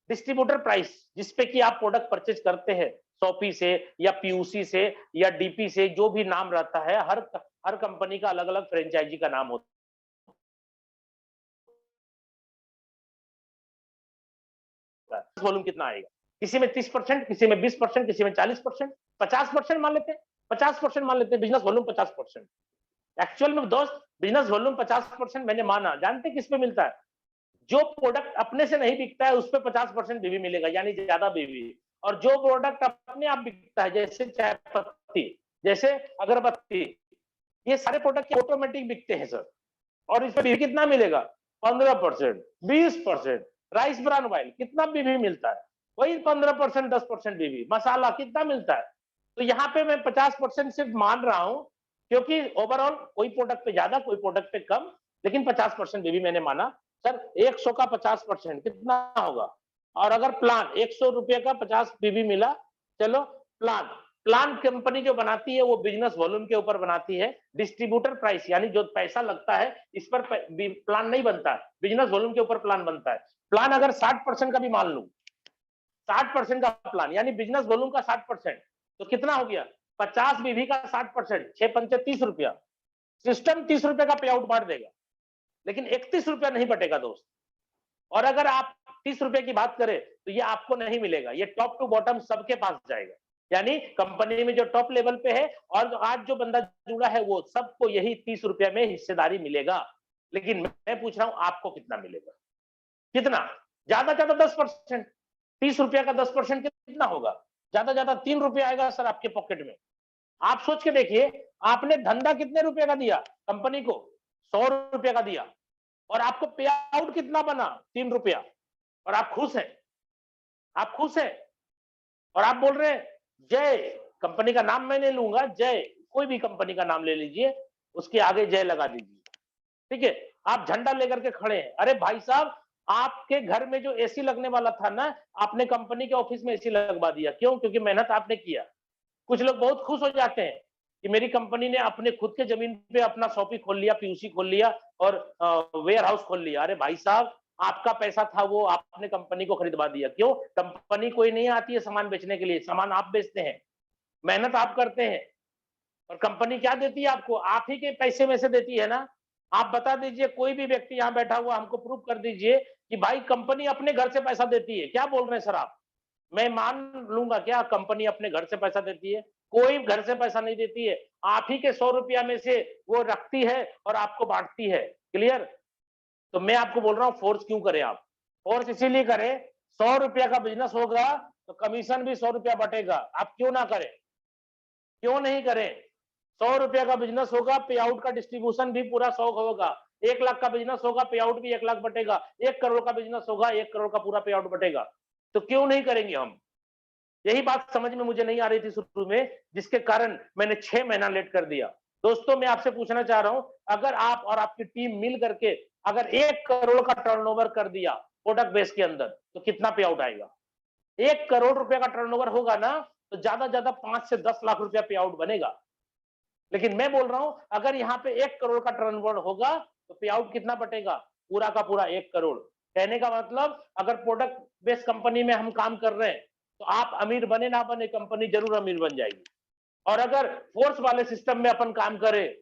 डिस्ट्रीब्यूटर प्राइस जिसपे कि आप प्रोडक्ट परचेज करते हैं, सोपी से या पीयूसी से या डीपी से, जो भी नाम रहता है, हर कंपनी का अलग अलग फ्रेंचाइजी का नाम होता है। वॉल्यूम कितना आएगा, किसी में 30%, किसी में 20%, किसी में 40%, 50% मान लेते हैं, 50% मान लेते हैं बिजनेस वॉल्यूम 50%। एक्चुअल में दोस्त बिजनेस वॉल्यूम 50% मैंने माना, जानते किस पे मिलता है? जो प्रोडक्ट अपने से नहीं बिकता है उस पे 50% बीवी मिलेगा, यानी ज्यादा बीवी। और जो प्रोडक्ट अपने आप बिकता है, जैसे चाय पत्ती, जैसे अगरबत्ती, ये सारे प्रोडक्ट ऑटोमेटिक बिकते हैं सर, और इस पे बीवी कितना मिलेगा? 15%, 20%। राइस ब्रान ऑयल कितना बीवी मिलता है? वही 15%, 10% बीवी। मसाला कितना मिलता है? तो यहाँ पे मैं 50% सिर्फ मान रहा हूं, क्योंकि ओवरऑल कोई प्रोडक्ट पे ज्यादा, कोई प्रोडक्ट पे कम, लेकिन 50% बीवी मैंने माना। सर 100 का 50% कितना होगा? और अगर प्लान 100 रुपए का 50 बीवी मिला, चलो प्लान, प्लान कंपनी जो बनाती है वो बिजनेस वॉल्यूम के ऊपर बनाती है। डिस्ट्रीब्यूटर प्राइस यानी जो पैसा लगता है इस पर प्लान नहीं बनता है, बिजनेस वॉल्यूम के ऊपर प्लान बनता है। प्लान अगर 60% का भी मान लूं, 60% का प्लान यानी बिजनेस वॉल्यूम का 60%, तो कितना हो गया? 50 बीवी का 60%, 6 पंचे 30 रुपया। सिस्टम 30 रुपए का पे आउट बांट देगा, लेकिन 31 रुपया नहीं बटेगा दोस्त। और अगर आप 30 रुपए की बात करें तो ये आपको नहीं मिलेगा, ये टॉप टू बॉटम सबके पास जाएगा। यानी कंपनी में जो टॉप लेवल पे है और आज जो बंदा जुड़ा है वो सबको यही 30 रुपया में हिस्सेदारी मिलेगा। लेकिन मैं पूछ रहा हूं आपको कितना मिलेगा? कितना? ज्यादा ज्यादा 10%। 30 रुपया का 10% कितना होगा? ज्यादा ज्यादा 3 रुपया आएगा सर आपके पॉकेट में। आप सोच के देखिए, आपने धंधा कितने रुपए का दिया कंपनी को? 100 रुपया का दिया, और आपको पे आउट कितना बना? 3 रुपया। और आप खुश हैं? आप खुश हैं? और आप बोल रहे हैं जय, कंपनी का नाम मैं नहीं लूंगा, जय, कोई भी कंपनी का नाम ले लीजिए, उसके आगे जय लगा दीजिए, ठीक है? आप झंडा लेकर के खड़े हैं। अरे भाई साहब, आपके घर में जो एसी लगने वाला था ना, आपने कंपनी के ऑफिस में एसी लगवा दिया। क्यों? क्योंकि मेहनत आपने किया। कुछ लोग बहुत खुश हो जाते हैं कि मेरी कंपनी ने अपने खुद के जमीन पे अपना शॉपी खोल लिया, पीयूसी खोल लिया और वेयर हाउस खोल लिया। अरे भाई साहब, आपका पैसा था वो आपने कंपनी को खरीदवा दिया। क्यों? कंपनी कोई नहीं आती है सामान बेचने के लिए, सामान आप बेचते हैं, मेहनत आप करते हैं, और कंपनी क्या देती है आपको? आप ही के पैसे में से देती है ना। आप बता दीजिए, कोई भी व्यक्ति यहाँ बैठा हुआ हमको प्रूव कर दीजिए कि भाई कंपनी अपने घर से पैसा देती है। क्या बोल रहे हैं सर आप? मैं मान लूंगा क्या कंपनी अपने घर से पैसा देती है? कोई घर से पैसा नहीं देती है, आप ही के 100 रुपया में से वो रखती है और आपको बांटती है। क्लियर? तो मैं आपको बोल रहा हूँ फोर्स क्यों करें आप? फोर्स इसीलिए करें, 100 रुपया का बिजनेस होगा तो कमीशन भी 100 रुपया बटेगा। आप क्यों ना करें? क्यों नहीं करें? 100 रुपया का बिजनेस होगा, पे आउट का डिस्ट्रीब्यूशन भी पूरा 100 होगा। 1 लाख का बिजनेस होगा, पे आउट भी 1 लाख बटेगा। 1 करोड़ का बिजनेस होगा, 1 करोड़ का पूरा पे आउट बटेगा। तो क्यों नहीं करेंगे हम? यही बात समझ में मुझे नहीं आ रही थी शुरू में, जिसके कारण मैंने 6 महीना लेट कर दिया। दोस्तों मैं आपसे पूछना चाह रहा हूं, अगर आप और आपकी टीम मिल करके अगर 1 करोड़ का टर्नओवर कर दिया प्रोडक्ट बेस के अंदर, तो कितना पे आउट आएगा? 1 करोड़ रुपए का टर्नओवर होगा ना, तो ज्यादा ज्यादा 5 से 10 लाख रुपया पे आउट बनेगा। लेकिन मैं बोल रहा हूं, अगर यहाँ पे 1 करोड़ का टर्नओवर होगा तो पे आउट कितना बटेगा? पूरा का पूरा 1 करोड़। कहने का मतलब, अगर प्रोडक्ट बेस्ड कंपनी में हम काम कर रहे हैं तो आप अमीर बने ना बने, कंपनी जरूर अमीर बन जाएगी। और अगर फोर्स वाले सिस्टम में अपन काम करें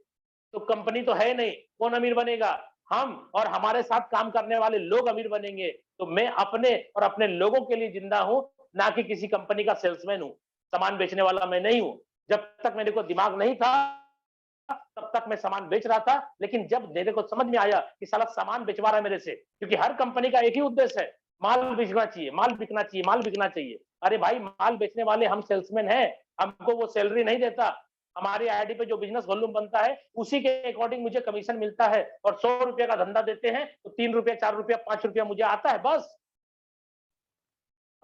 तो कंपनी तो है नहीं, कौन अमीर बनेगा? हम और हमारे साथ काम करने वाले लोग अमीर बनेंगे। तो मैं अपने और अपने लोगों के लिए जिंदा हूं, ना कि किसी कंपनी का सेल्समैन हूं, सामान बेचने वाला मैं नहीं हूं। जब तक मेरे को दिमाग नहीं था तब तक मैं सामान बेच रहा था, लेकिन जब मेरे को समझ में आया कि साला सामान बेचवा रहा है मेरे से, क्योंकि हर कंपनी का एक ही उद्देश्य है, माल बिकना चाहिए, माल बिकना चाहिए, माल बिकना चाहिए। अरे भाई, माल बेचने वाले हम सेल्समैन हैं, हमको वो सैलरी नहीं देता। हमारी आईडी पे जो बिजनेस वॉल्यूम बनता है उसी के अकॉर्डिंग मुझे कमीशन मिलता है, और 100 रुपए का धंधा देते हैं तो 3 रुपए, 4 रुपया, 5 रुपया मुझे आता है, बस।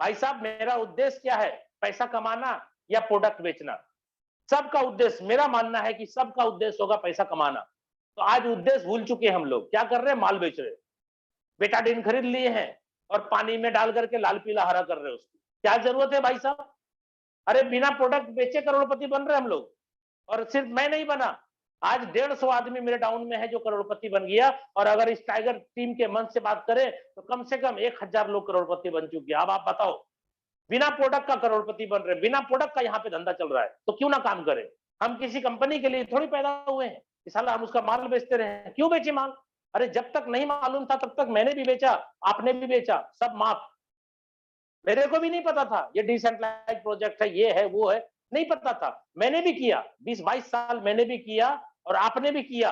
भाई साहब, मेरा उद्देश्य क्या है? पैसा कमाना या प्रोडक्ट बेचना? सबका उद्देश्य, मेरा मानना है कि सबका उद्देश्य होगा पैसा कमाना। तो आज उद्देश्य भूल चुके हैं हम लोग। क्या कर रहे हैं? माल बेच रहे हैं। बेटाडीन खरीद लिए हैं और पानी में डाल करके लाल पीला हरा कर रहे हैं उसकी। क्या जरूरत है भाई साहब? अरे बिना प्रोडक्ट बेचे करोड़पति बन रहे हैं हम लोग। और सिर्फ मैं नहीं बना, आज 150 आदमी मेरे डाउन में है जो करोड़पति बन गया। और अगर इस टाइगर टीम के मंच से बात करें तो कम से कम 1000 लोग करोड़पति बन चुके हैं। अब आप बताओ, बिना प्रोडक्ट का करोड़पति बन रहे, बिना प्रोडक्ट का यहाँ पे धंधा चल रहा है, तो क्यों ना काम करें? हम किसी कंपनी के लिए थोड़ी पैदा हुए हैं कि साला हम उसका माल बेचते रहे। क्यों बेचे माल? अरे जब तक नहीं मालूम था तब तक मैंने भी बेचा, आपने भी बेचा, सब माफ। मेरे को भी नहीं पता था ये डिसेंट्रलाइज्ड प्रोजेक्ट है, ये है, वो है, नहीं पता था। मैंने भी किया, 20-22 साल मैंने भी किया और आपने भी किया,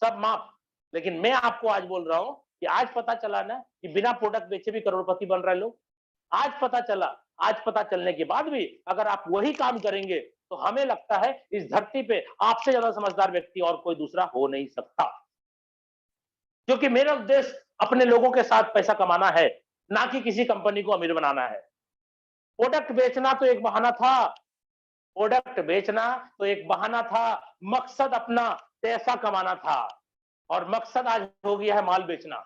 सब माफ। लेकिन मैं आपको आज बोल रहा हूं कि आज पता चला ना कि बिना प्रोडक्ट बेचे भी करोड़पति बन रहे लोग। आज पता चला। आज पता चलने के बाद भी अगर आप वही काम करेंगे तो हमें लगता है इस धरती पे आपसे ज्यादा समझदार व्यक्ति और कोई दूसरा हो नहीं सकता। क्योंकि मेरा उद्देश्य अपने लोगों के साथ पैसा कमाना है, ना कि किसी कंपनी को अमीर बनाना है। प्रोडक्ट बेचना तो एक बहाना था, प्रोडक्ट बेचना तो एक बहाना था, मकसद अपना पैसा कमाना था। और मकसद आज हो गया है माल बेचना।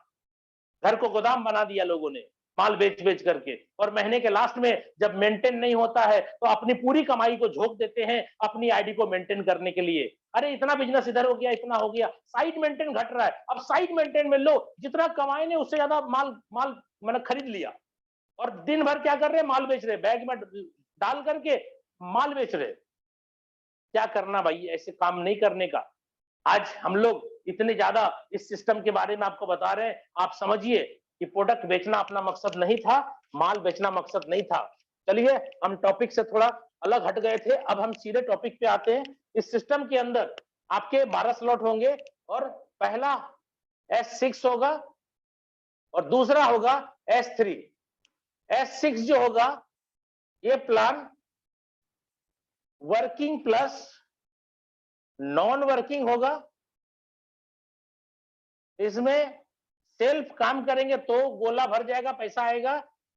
घर को गोदाम बना दिया लोगों ने माल बेच बेच करके, और महीने के लास्ट में जब मेंटेन नहीं होता है तो अपनी पूरी कमाई को झोंक देते हैं अपनी आईडी को मेंटेन करने के लिए। अरे इतना बिजनेस इधर हो गया, इतना हो गया, साइड मेंटेन घट रहा है। अब साइड मेंटेन में लो, जितना कमाए ने उससे ज्यादा माल माल मैंने खरीद लिया, और दिन भर क्या कर रहे हैं? माल बेच रहे, बैग में डाल करके माल बेच रहे। क्या करना भाई? ऐसे काम नहीं करने का। आज हम लोग इतने ज्यादा इस सिस्टम के बारे में आपको बता रहे हैं, आप समझिए कि प्रोडक्ट बेचना अपना मकसद नहीं था, माल बेचना मकसद नहीं था। चलिए, हम टॉपिक से थोड़ा अलग हट गए थे, अब हम सीधे टॉपिक पे आते हैं। इस सिस्टम के अंदर आपके 12 स्लॉट होंगे, और पहला S6 होगा और दूसरा होगा S3। S6 जो होगा, ये plan working plus non working होगा। इसमें सेल्फ काम करेंगे तो गोला भर जाएगा, पैसा आएगा।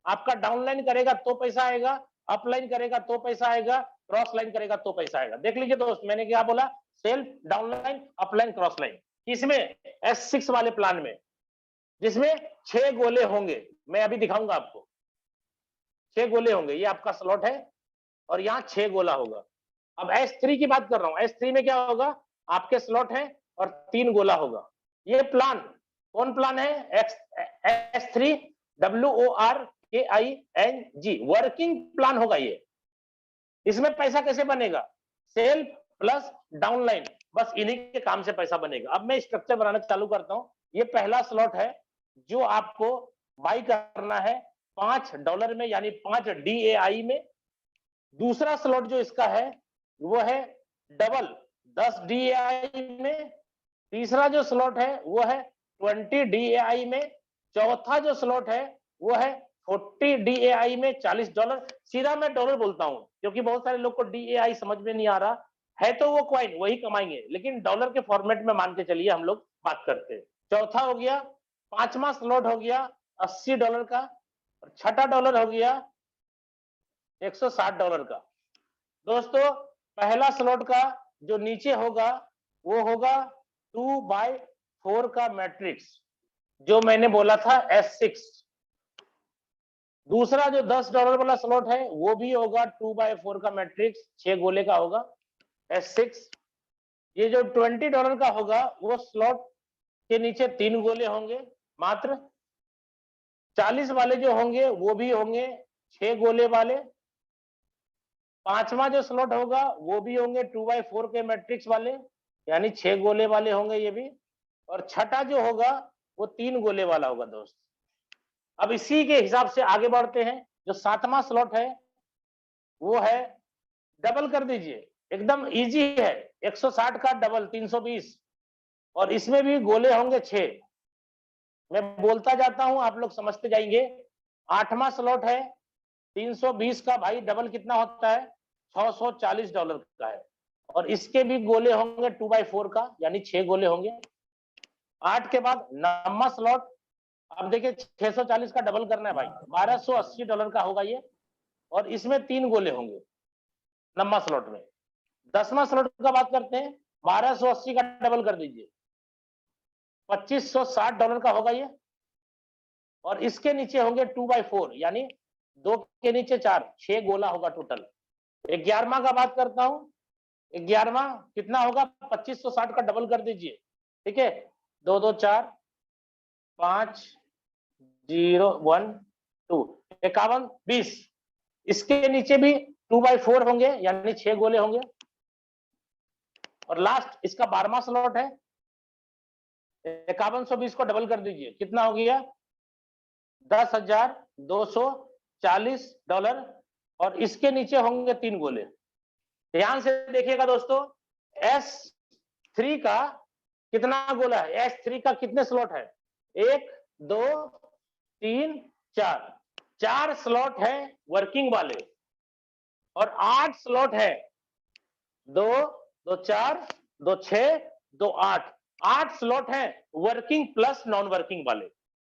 आपका डाउनलाइन करेगा तो पैसा आएगा, अपलाइन करेगा तो पैसा आएगा, क्रॉस लाइन करेगा तो पैसा आएगा। देख लीजिए दोस्त, मैंने क्या बोला? Self, downline, upline, cross line. इसमें S6 वाले प्लान में, जिसमें 6 गोले होंगे, मैं अभी दिखाऊंगा आपको। 6 गोले होंगे, ये आपका स्लॉट है और यहाँ 6 गोला होगा। अब S3 की बात कर रहा हूं। S3 में क्या होगा? आपके स्लॉट है और 3 गोला होगा। ये प्लान कौन प्लान है? S3 WORKING, वर्किंग प्लान होगा ये। इसमें पैसा कैसे बनेगा? सेल्फ प्लस डाउनलाइन, बस इन्हीं के काम से पैसा बनेगा। अब मैं स्ट्रक्चर बनाना चालू करता हूं। ये पहला स्लॉट है जो आपको बाई करना है $5 में, यानी 5 DAI में। दूसरा स्लॉट जो इसका है वो है डबल 10 DAI में। तीसरा जो स्लॉट है वो है 20 DAI में। चौथा जो स्लॉट है वो है 40 DAI में, $40। सीधा मैं डॉलर बोलता हूं क्योंकि बहुत सारे लोग को DAI समझ में नहीं आ रहा है, तो वो कॉइन वही कमाएंगे, लेकिन डॉलर के फॉर्मेट में मान के चलिए हम लोग बात करते हैं। चौथा हो गया, पांचवा स्लॉट हो गया $80 का, और छठा डॉलर हो गया $160 का। दोस्तों, पहला स्लॉट का जो नीचे होगा वो होगा 2/4 का मैट्रिक्स, जो मैंने बोला था S6। दूसरा जो $10 वाला स्लॉट है वो भी होगा 2/4 का मैट्रिक्स, 6 गोले का होगा, S6। ये जो $20 का होगा वो स्लॉट के नीचे 3 गोले होंगे मात्र। 40 वाले जो होंगे वो भी होंगे 6 गोले वाले। पांचवा जो स्लॉट होगा वो भी होंगे 2/4 के मैट्रिक्स वाले, यानी 6 गोले वाले होंगे ये भी। और छठा जो होगा वो 3 गोले वाला होगा दोस्त। अब इसी के हिसाब से आगे बढ़ते हैं। जो 7वां स्लॉट है वो है, डबल कर दीजिए, एकदम इजी है, 160 का डबल 320, और इसमें भी गोले होंगे 6। मैं बोलता जाता हूं, आप लोग समझते जाएंगे। 8वां स्लॉट है 320 का, भाई डबल कितना होता है, $640 का है, और इसके भी गोले होंगे 2/4 का, यानी 6 गोले होंगे। 8 के बाद 9वां स्लॉट, अब देखिए 640 का डबल करना है भाई, $1280 का होगा ये, और इसमें 3 गोले होंगे 9वां स्लॉट में। 10वां स्लॉट का बात करते हैं, 1280 का डबल कर दीजिए, $2560 का होगा ये, और इसके नीचे होंगे 2/4, यानी 2 के नीचे 4, 6 गोला होगा टोटल। 11वां का बात करता हूं, 11वां कितना होगा, 2560 का डबल कर दीजिए, ठीक है, 2 2 4 5 0 1 2, 51 20, इसके नीचे भी 2/4 होंगे, यानी 6 गोले होंगे। और लास्ट इसका 12वां स्लॉट है, 5120 को डबल कर दीजिए, कितना हो गया, $10,240, और इसके नीचे होंगे 3 गोले। ध्यान से देखिएगा दोस्तों, S3 का कितना गोला है, S3 का कितने स्लॉट है, 1 2 3 4, 4 स्लॉट है वर्किंग वाले, और 8 स्लॉट है, 2 2 4 2 6 2 8, 8 स्लॉट है वर्किंग प्लस नॉन वर्किंग वाले,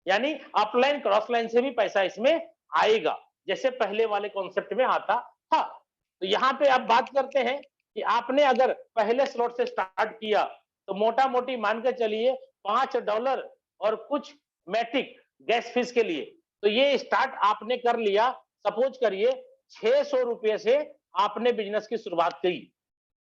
यानी अपलाइन क्रॉस लाइन से भी पैसा इसमें आएगा, जैसे पहले वाले कॉन्सेप्ट में आता था। तो यहाँ पे आप बात करते हैं कि आपने अगर पहले स्लॉट से स्टार्ट किया, तो मोटा मोटी मान के चलिए $5 और कुछ मैट्रिक गैस फीस के लिए, तो ये स्टार्ट आपने कर लिया। सपोज करिए 600 रुपये से आपने बिजनेस की शुरुआत की,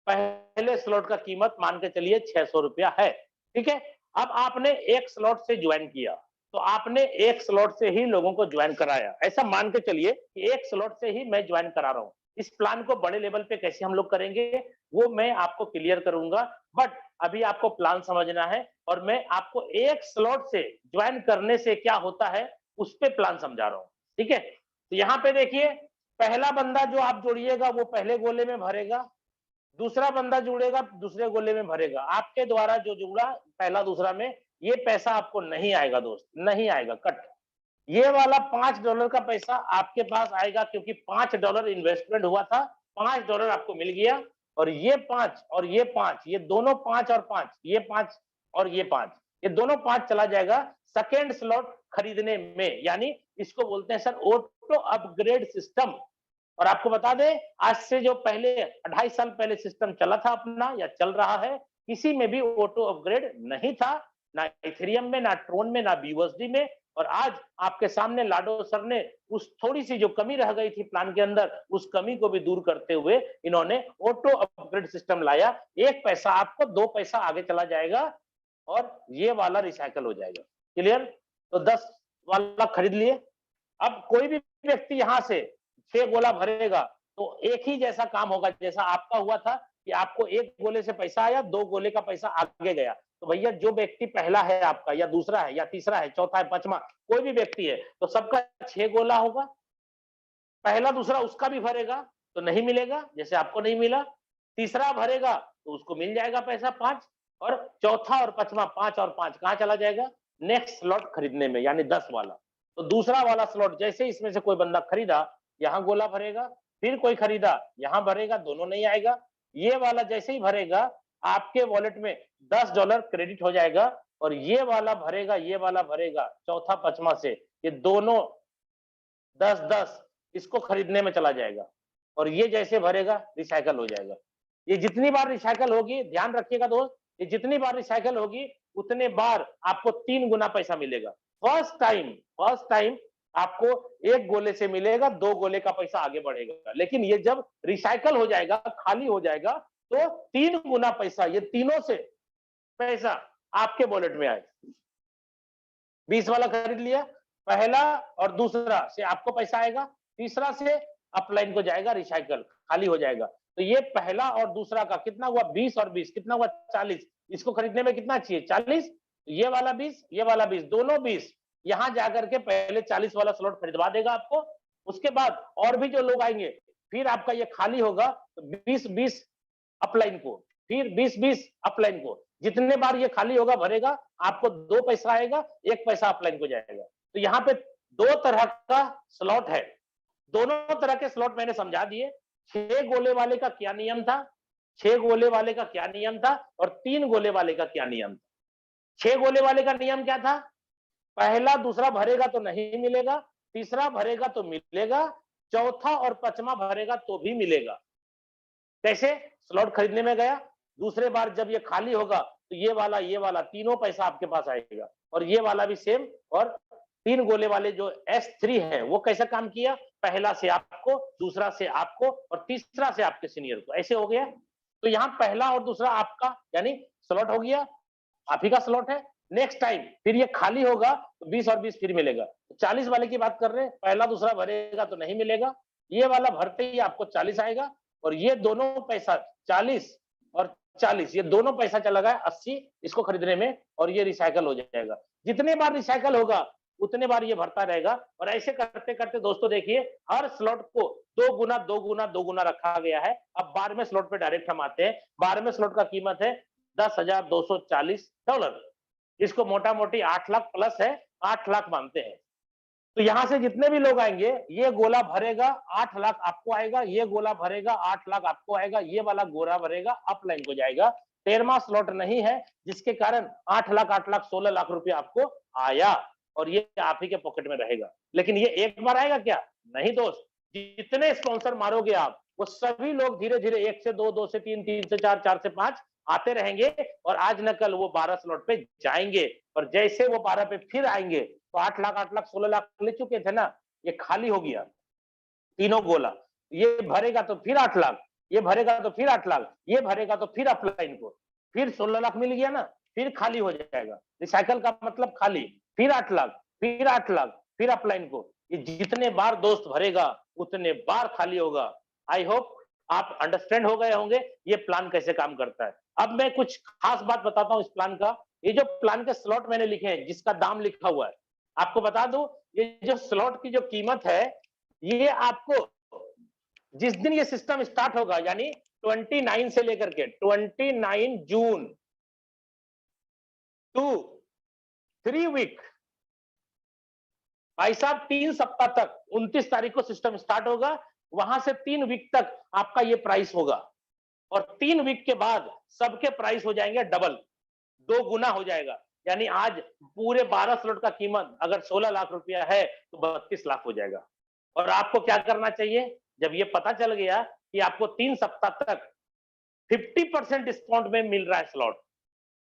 पहले स्लॉट का कीमत मान के चलिए 600 रुपया है, ठीक है। अब आपने एक स्लॉट से ज्वाइन किया, तो आपने एक स्लॉट से ही लोगों को ज्वाइन कराया, ऐसा मान के चलिए कि एक स्लॉट से ही मैं ज्वाइन करा रहा हूं। इस प्लान को बड़े लेवल पे कैसे हम लोग करेंगे वो मैं आपको क्लियर करूंगा, बट अभी आपको प्लान समझना है, और मैं आपको एक स्लॉट से ज्वाइन करने से क्या होता है उस पे प्लान समझा रहा हूं, ठीक है। तो यहाँ पे देखिए, पहला बंदा जो आप जोड़िएगा वो पहले गोले में भरेगा, दूसरा बंदा जुड़ेगा दूसरे गोले में भरेगा, आपके द्वारा जो जुड़ा पहला दूसरा में, ये पैसा आपको नहीं आएगा दोस्त, नहीं आएगा, कट। ये वाला $5 का पैसा आपके पास आएगा, क्योंकि $5 इन्वेस्टमेंट हुआ था, $5 आपको मिल गया, और ये 5 और ये 5, ये दोनों 5 और 5, ये 5 और ये 5, ये दोनों 5 चला जाएगा सेकेंड स्लॉट खरीदने में, यानी इसको बोलते हैं सर ऑटो अपग्रेड सिस्टम। और आपको बता दें, आज से जो पहले 2.5 साल पहले सिस्टम चला था अपना या चल रहा है, किसी में भी ऑटो अपग्रेड नहीं था, ना इथेरियम में, ना ट्रोन में, ना BUSD में। और आज आपके सामने लाडो सर ने उस थोड़ी सी जो कमी रह गई थी प्लान के अंदर, उस कमी को भी दूर करते हुए इन्होंने ऑटो अपग्रेड सिस्टम लाया। 1 पैसा आपको 2 पैसा आगे चला जाएगा, और ये वाला रिसाइकल हो जाएगा। क्लियर? तो 10 वाला खरीद लिए। अब कोई भी व्यक्ति यहां से 6 गोला भरेगा, तो एक ही जैसा काम होगा जैसा आपका हुआ था कि आपको 1 गोले से पैसा आया, 2 गोले का पैसा आगे गया। तो भैया जो व्यक्ति पहला है आपका, या दूसरा है, या तीसरा है, चौथा है, 5वां, कोई भी व्यक्ति है, तो सबका 6 गोला होगा। पहला दूसरा उसका भी भरेगा तो नहीं मिलेगा, जैसे आपको नहीं मिला। तीसरा भरेगा तो उसको मिल जाएगा पैसा 5, और चौथा और 5वां 5 और 5 कहां चला जाएगा, नेक्स्ट स्लॉट खरीदने में, यानी 10 वाला। तो दूसरा वाला स्लॉट जैसे इसमें से कोई बंदा खरीदा, यहाँ गोला भरेगा, फिर कोई खरीदा, यहाँ भरेगा, दोनों नहीं आएगा। ये वाला जैसे ही भरेगा, आपके वॉलेट में $10 क्रेडिट हो जाएगा, और ये वाला भरेगा, ये वाला भरेगा, चौथा 5वां से, ये दोनों 10-10 इसको खरीदने में चला जाएगा, और ये जैसे भरेगा रिसाइकल हो जाएगा। ये जितनी बार रिसाइकल होगी, ध्यान रखिएगा दोस्त, ये जितनी बार रिसाइकल होगी उतने बार आपको 3 गुना पैसा मिलेगा। फर्स्ट टाइम आपको 1 गोले से मिलेगा, 2 गोले का पैसा आगे बढ़ेगा, लेकिन ये जब रिसाइकल हो जाएगा, खाली हो जाएगा, तो 3 गुना पैसा, ये तीनों से पैसा आपके वॉलेट में आएगा। 20 वाला खरीद लिया, पहला और दूसरा से आपको पैसा आएगा, तीसरा से अपलाइन को जाएगा, रिसाइकल खाली हो जाएगा। तो ये पहला और दूसरा का कितना हुआ, 20 और 20 कितना हुआ, 40। इसको खरीदने में कितना चाहिए, 40, ये वाला 20, ये वाला 20, दोनों 20। यहां जाकर के पहले 40 वाला स्लॉट खरीदवा देगा आपको। उसके बाद और भी जो लोग आएंगे, फिर आपका ये खाली होगा तो 20-20 अपलाइन को, फिर 20-20 अपलाइन को। जितने बार ये खाली होगा भरेगा, आपको 2 पैसा आएगा, 1 पैसा अपलाइन को जाएगा। तो यहाँ पे 2 तरह का स्लॉट है। दोनों तरह के स्लॉट मैंने समझा दिए। 6 गोले वाले का क्या नियम था, 6 गोले वाले का क्या नियम था, और 3 गोले वाले का क्या नियम था। 6 गोले वाले का नियम क्या था? पहला दूसरा भरेगा तो नहीं मिलेगा, तीसरा भरेगा तो मिलेगा, चौथा और पांचवा भरेगा तो भी मिलेगा। कैसे? स्लॉट खरीदने में गया, दूसरे बार जब ये खाली होगा तो ये वाला तीनों पैसा आपके पास आएगा, और ये वाला भी सेम। और 3 गोले वाले जो S3 है वो कैसा काम किया? पहला से आपको, दूसरा से आपको, और तीसरा से आपके सीनियर को, ऐसे हो गया। तो यहाँ पहला और दूसरा आपका, यानी स्लॉट हो गया, आप ही का स्लॉट है। नेक्स्ट टाइम फिर ये खाली होगा तो 20 और 20 फिर मिलेगा। 40 वाले की बात कर रहे हैं, पहला दूसरा भरेगा तो नहीं मिलेगा, ये वाला भरते ही आपको 40 आएगा, और ये दोनों पैसा 40 और 40, ये दोनों पैसा चला गया 80 इसको खरीदने में, और ये रिसाइकल हो जाएगा। जितने बार रिसाइकल होगा उतने बार ये भरता रहेगा। और ऐसे करते करते दोस्तों देखिए, हर स्लॉट को 2 गुना 2 गुना 2 गुना रखा गया है। अब 12वें स्लॉट पे डायरेक्ट हम आते हैं। 12वें स्लॉट का कीमत है $10,240। इसको मोटा मोटी 8 लाख प्लस है, 8 लाख मानते हैं। तो यहां से जितने भी लोग आएंगे, ये गोला भरेगा 8 लाख आपको आएगा, ये गोला भरेगा 8 लाख आपको आएगा, ये वाला गोला भरेगा अपलाइन को जाएगा। 13वां स्लॉट नहीं है, जिसके कारण 8 लाख 16 लाख रुपया आपको आया, और ये आप ही के पॉकेट में रहेगा। लेकिन ये एक बार आएगा क्या? नहीं दोस्त, जितने स्पॉन्सर मारोगे आप, वो सभी लोग धीरे धीरे 1 से 2, 2 से 3, 3 से 4, 4 से 5 आते रहेंगे, और आज न कल वो 12 स्लॉट पे जाएंगे। और जैसे वो 12 पे फिर आएंगे तो 8 लाख 16 लाख ले चुके थे ना, ये खाली हो गया तीनों गोला। ये भरेगा तो फिर 8 लाख, ये भरेगा तो फिर 8 लाख, ये भरेगा तो फिर अपलाइन को, फिर 16 लाख मिल गया ना, फिर खाली हो जाएगा। रिसाइकल का मतलब खाली, फिर 8 लाख, फिर 8 लाख, फिर अपलाइन को। ये जितने बार दोस्त भरेगा उतने बार खाली होगा। आई होप आप अंडरस्टैंड हो गए होंगे ये प्लान कैसे काम करता है। अब मैं कुछ खास बात बताता हूं इस प्लान का। ये जो प्लान के स्लॉट मैंने लिखे हैं, जिसका दाम लिखा हुआ है, आपको बता दूं, ये जो स्लॉट की जो कीमत है, ये आपको जिस दिन ये सिस्टम स्टार्ट होगा, यानी 29 से लेकर के 29 जून टू 3 वीक, भाई साहब 3 सप्ताह तक, 29 तारीख को सिस्टम स्टार्ट होगा, वहां से 3 वीक तक आपका ये प्राइस होगा। और 3 वीक के बाद सबके प्राइस हो जाएंगे डबल, 2 गुना हो जाएगा। यानी आज पूरे 12 स्लॉट का कीमत अगर 16 लाख रुपया है तो 32 लाख हो जाएगा। और आपको क्या करना चाहिए? जब ये पता चल गया कि आपको 3 सप्ताह तक 50% डिस्काउंट में मिल रहा है स्लॉट,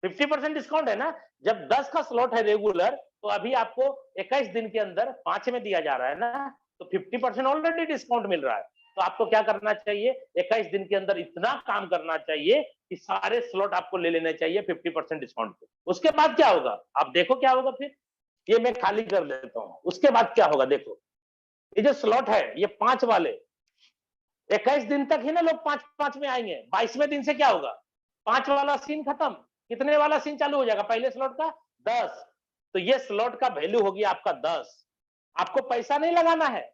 50% डिस्काउंट है ना। जब 10 का स्लॉट है रेगुलर, तो अभी आपको 21 दिन के अंदर 5 में दिया जा रहा है ना, तो 50% ऑलरेडी डिस्काउंट मिल रहा है। तो आपको क्या करना चाहिए? 21 दिन के अंदर इतना काम करना चाहिए कि सारे स्लॉट आपको ले लेने चाहिए 50% डिस्काउंट पे। उसके बाद क्या होगा आप देखो, क्या होगा फिर। ये मैं खाली कर लेता हूं, उसके बाद क्या होगा देखो। ये जो स्लॉट है, ये 5 वाले 21 दिन तक ही ना लोग 5-5 में आएंगे। 22वें दिन से क्या होगा? 5 वाला सीन खत्म, कितने वाला सीन चालू हो जाएगा? पहले स्लॉट का 10। तो ये स्लॉट का वैल्यू होगी आपका 10। आपको पैसा नहीं लगाना है,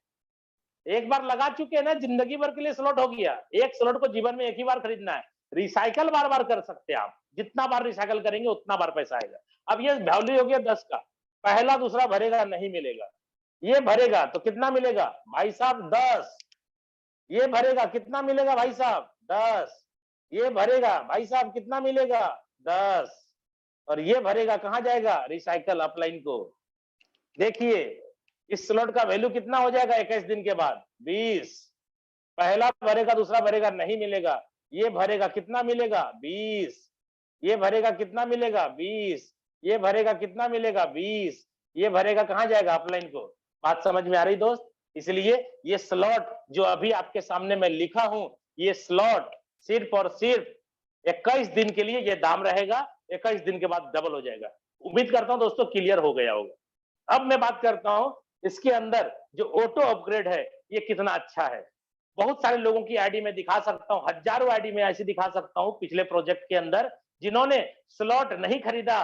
एक बार लगा चुके हैं ना, जिंदगी भर के लिए स्लॉट हो गया। एक स्लॉट को जीवन में एक ही बार खरीदना है, रिसाइकल बार बार कर सकते हैं आप, जितना बार रिसाइकल करेंगे उतना बार पैसा आएगा। अब ये वैल्यू हो गया 10 का, पहला दूसरा भरेगा नहीं मिलेगा, ये भरेगा तो कितना मिलेगा भाई साहब? 10। ये भरेगा कितना मिलेगा भाई साहब? 10। ये भरेगा भाई साहब कितना मिलेगा? 10। और ये भरेगा कहां जाएगा? रिसाइकल अपलाइन को। देखिए इस स्लॉट का वैल्यू कितना हो जाएगा 21 दिन के बाद? 20। पहला भरेगा दूसरा भरेगा नहीं मिलेगा, ये भरेगा कितना मिलेगा? 20। ये भरेगा कितना मिलेगा? 20। ये भरेगा कितना मिलेगा? 20। ये भरेगा कहां जाएगा? अपलाइन को। बात समझ में आ रही दोस्त? इसलिए ये स्लॉट जो अभी आपके सामने मैं लिखा हूं, ये स्लॉट सिर्फ और सिर्फ 21 दिन के लिए ये दाम रहेगा, 21 दिन के बाद डबल हो जाएगा। उम्मीद करता हूं दोस्तों क्लियर हो गया होगा। अब मैं बात करता हूं इसके अंदर जो ऑटो अपग्रेड है ये कितना अच्छा है। बहुत सारे लोगों की आईडी में दिखा सकता हूं, हजारों आईडी में ऐसी दिखा सकता हूं पिछले प्रोजेक्ट के अंदर, जिन्होंने स्लॉट नहीं खरीदा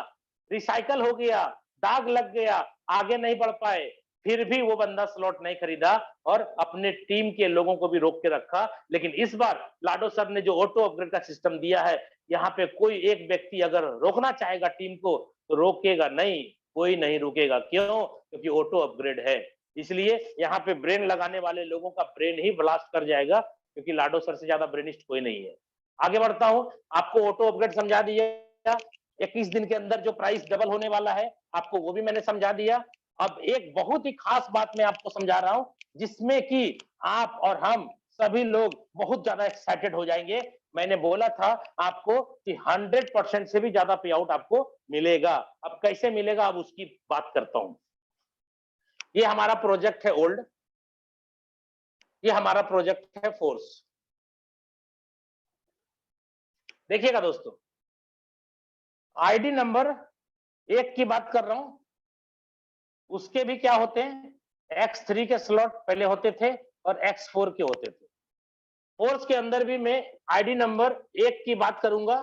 रिसाइकल हो गया, दाग लग गया, आगे नहीं बढ़ पाए, फिर भी वो बंदा स्लॉट नहीं खरीदा और अपने टीम के लोगों को भी रोक के रखा। लेकिन इस बार लाडो सर ने जो ऑटो अपग्रेड का सिस्टम दिया है, यहाँ पे कोई एक व्यक्ति अगर रोकना चाहेगा टीम को तो रोकेगा नहीं, कोई नहीं रुकेगा। क्यों? क्योंकि ऑटो अपग्रेड है। इसलिए यहाँ पे ब्रेन लगाने वाले लोगों का ब्रेन ही ब्लास्ट कर जाएगा, क्योंकि लाडो सर से ज्यादा ब्रेनिस्ट कोई नहीं है। आगे बढ़ता हूं, आपको ऑटो अपग्रेड समझा दिया। 21 दिन के अंदर जो प्राइस डबल होने वाला है आपको वो भी मैंने समझा दिया। अब एक बहुत ही खास बात मैं आपको समझा रहा हूं, जिसमें कि आप और हम सभी लोग बहुत ज्यादा एक्साइटेड हो जाएंगे। मैंने बोला था आपको कि 100% से भी ज्यादा पे आउट आपको मिलेगा। अब कैसे मिलेगा, अब उसकी बात करता हूं। ये हमारा प्रोजेक्ट है ओल्ड, ये हमारा प्रोजेक्ट है फोर्स। देखिएगा दोस्तों, आईडी नंबर 1 की बात कर रहा हूं, उसके भी क्या होते हैं, X3 के स्लॉट पहले होते थे और X4 के होते थे। फोर्स के अंदर भी मैं आईडी नंबर 1 की बात करूंगा।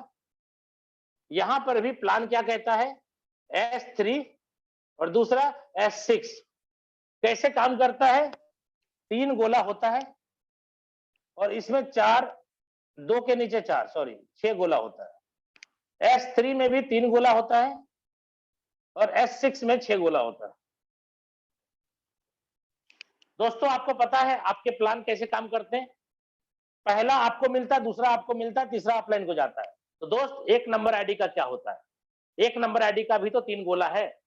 यहां पर भी प्लान क्या कहता है, S3 और दूसरा S6। कैसे काम करता है, 3 गोला होता है और इसमें 2 के नीचे 6 गोला होता है। S3 में भी 3 गोला होता है और S6 में 6 गोला होता है। दोस्तों आपको पता है आपके प्लान कैसे काम करते हैं, पहला आपको मिलता है, दूसरा आपको मिलता है, तीसरा ऑफलाइन को जाता है। तो दोस्त 1 नंबर आईडी का क्या होता है, 1 नंबर आईडी का भी तो 3 गोला है।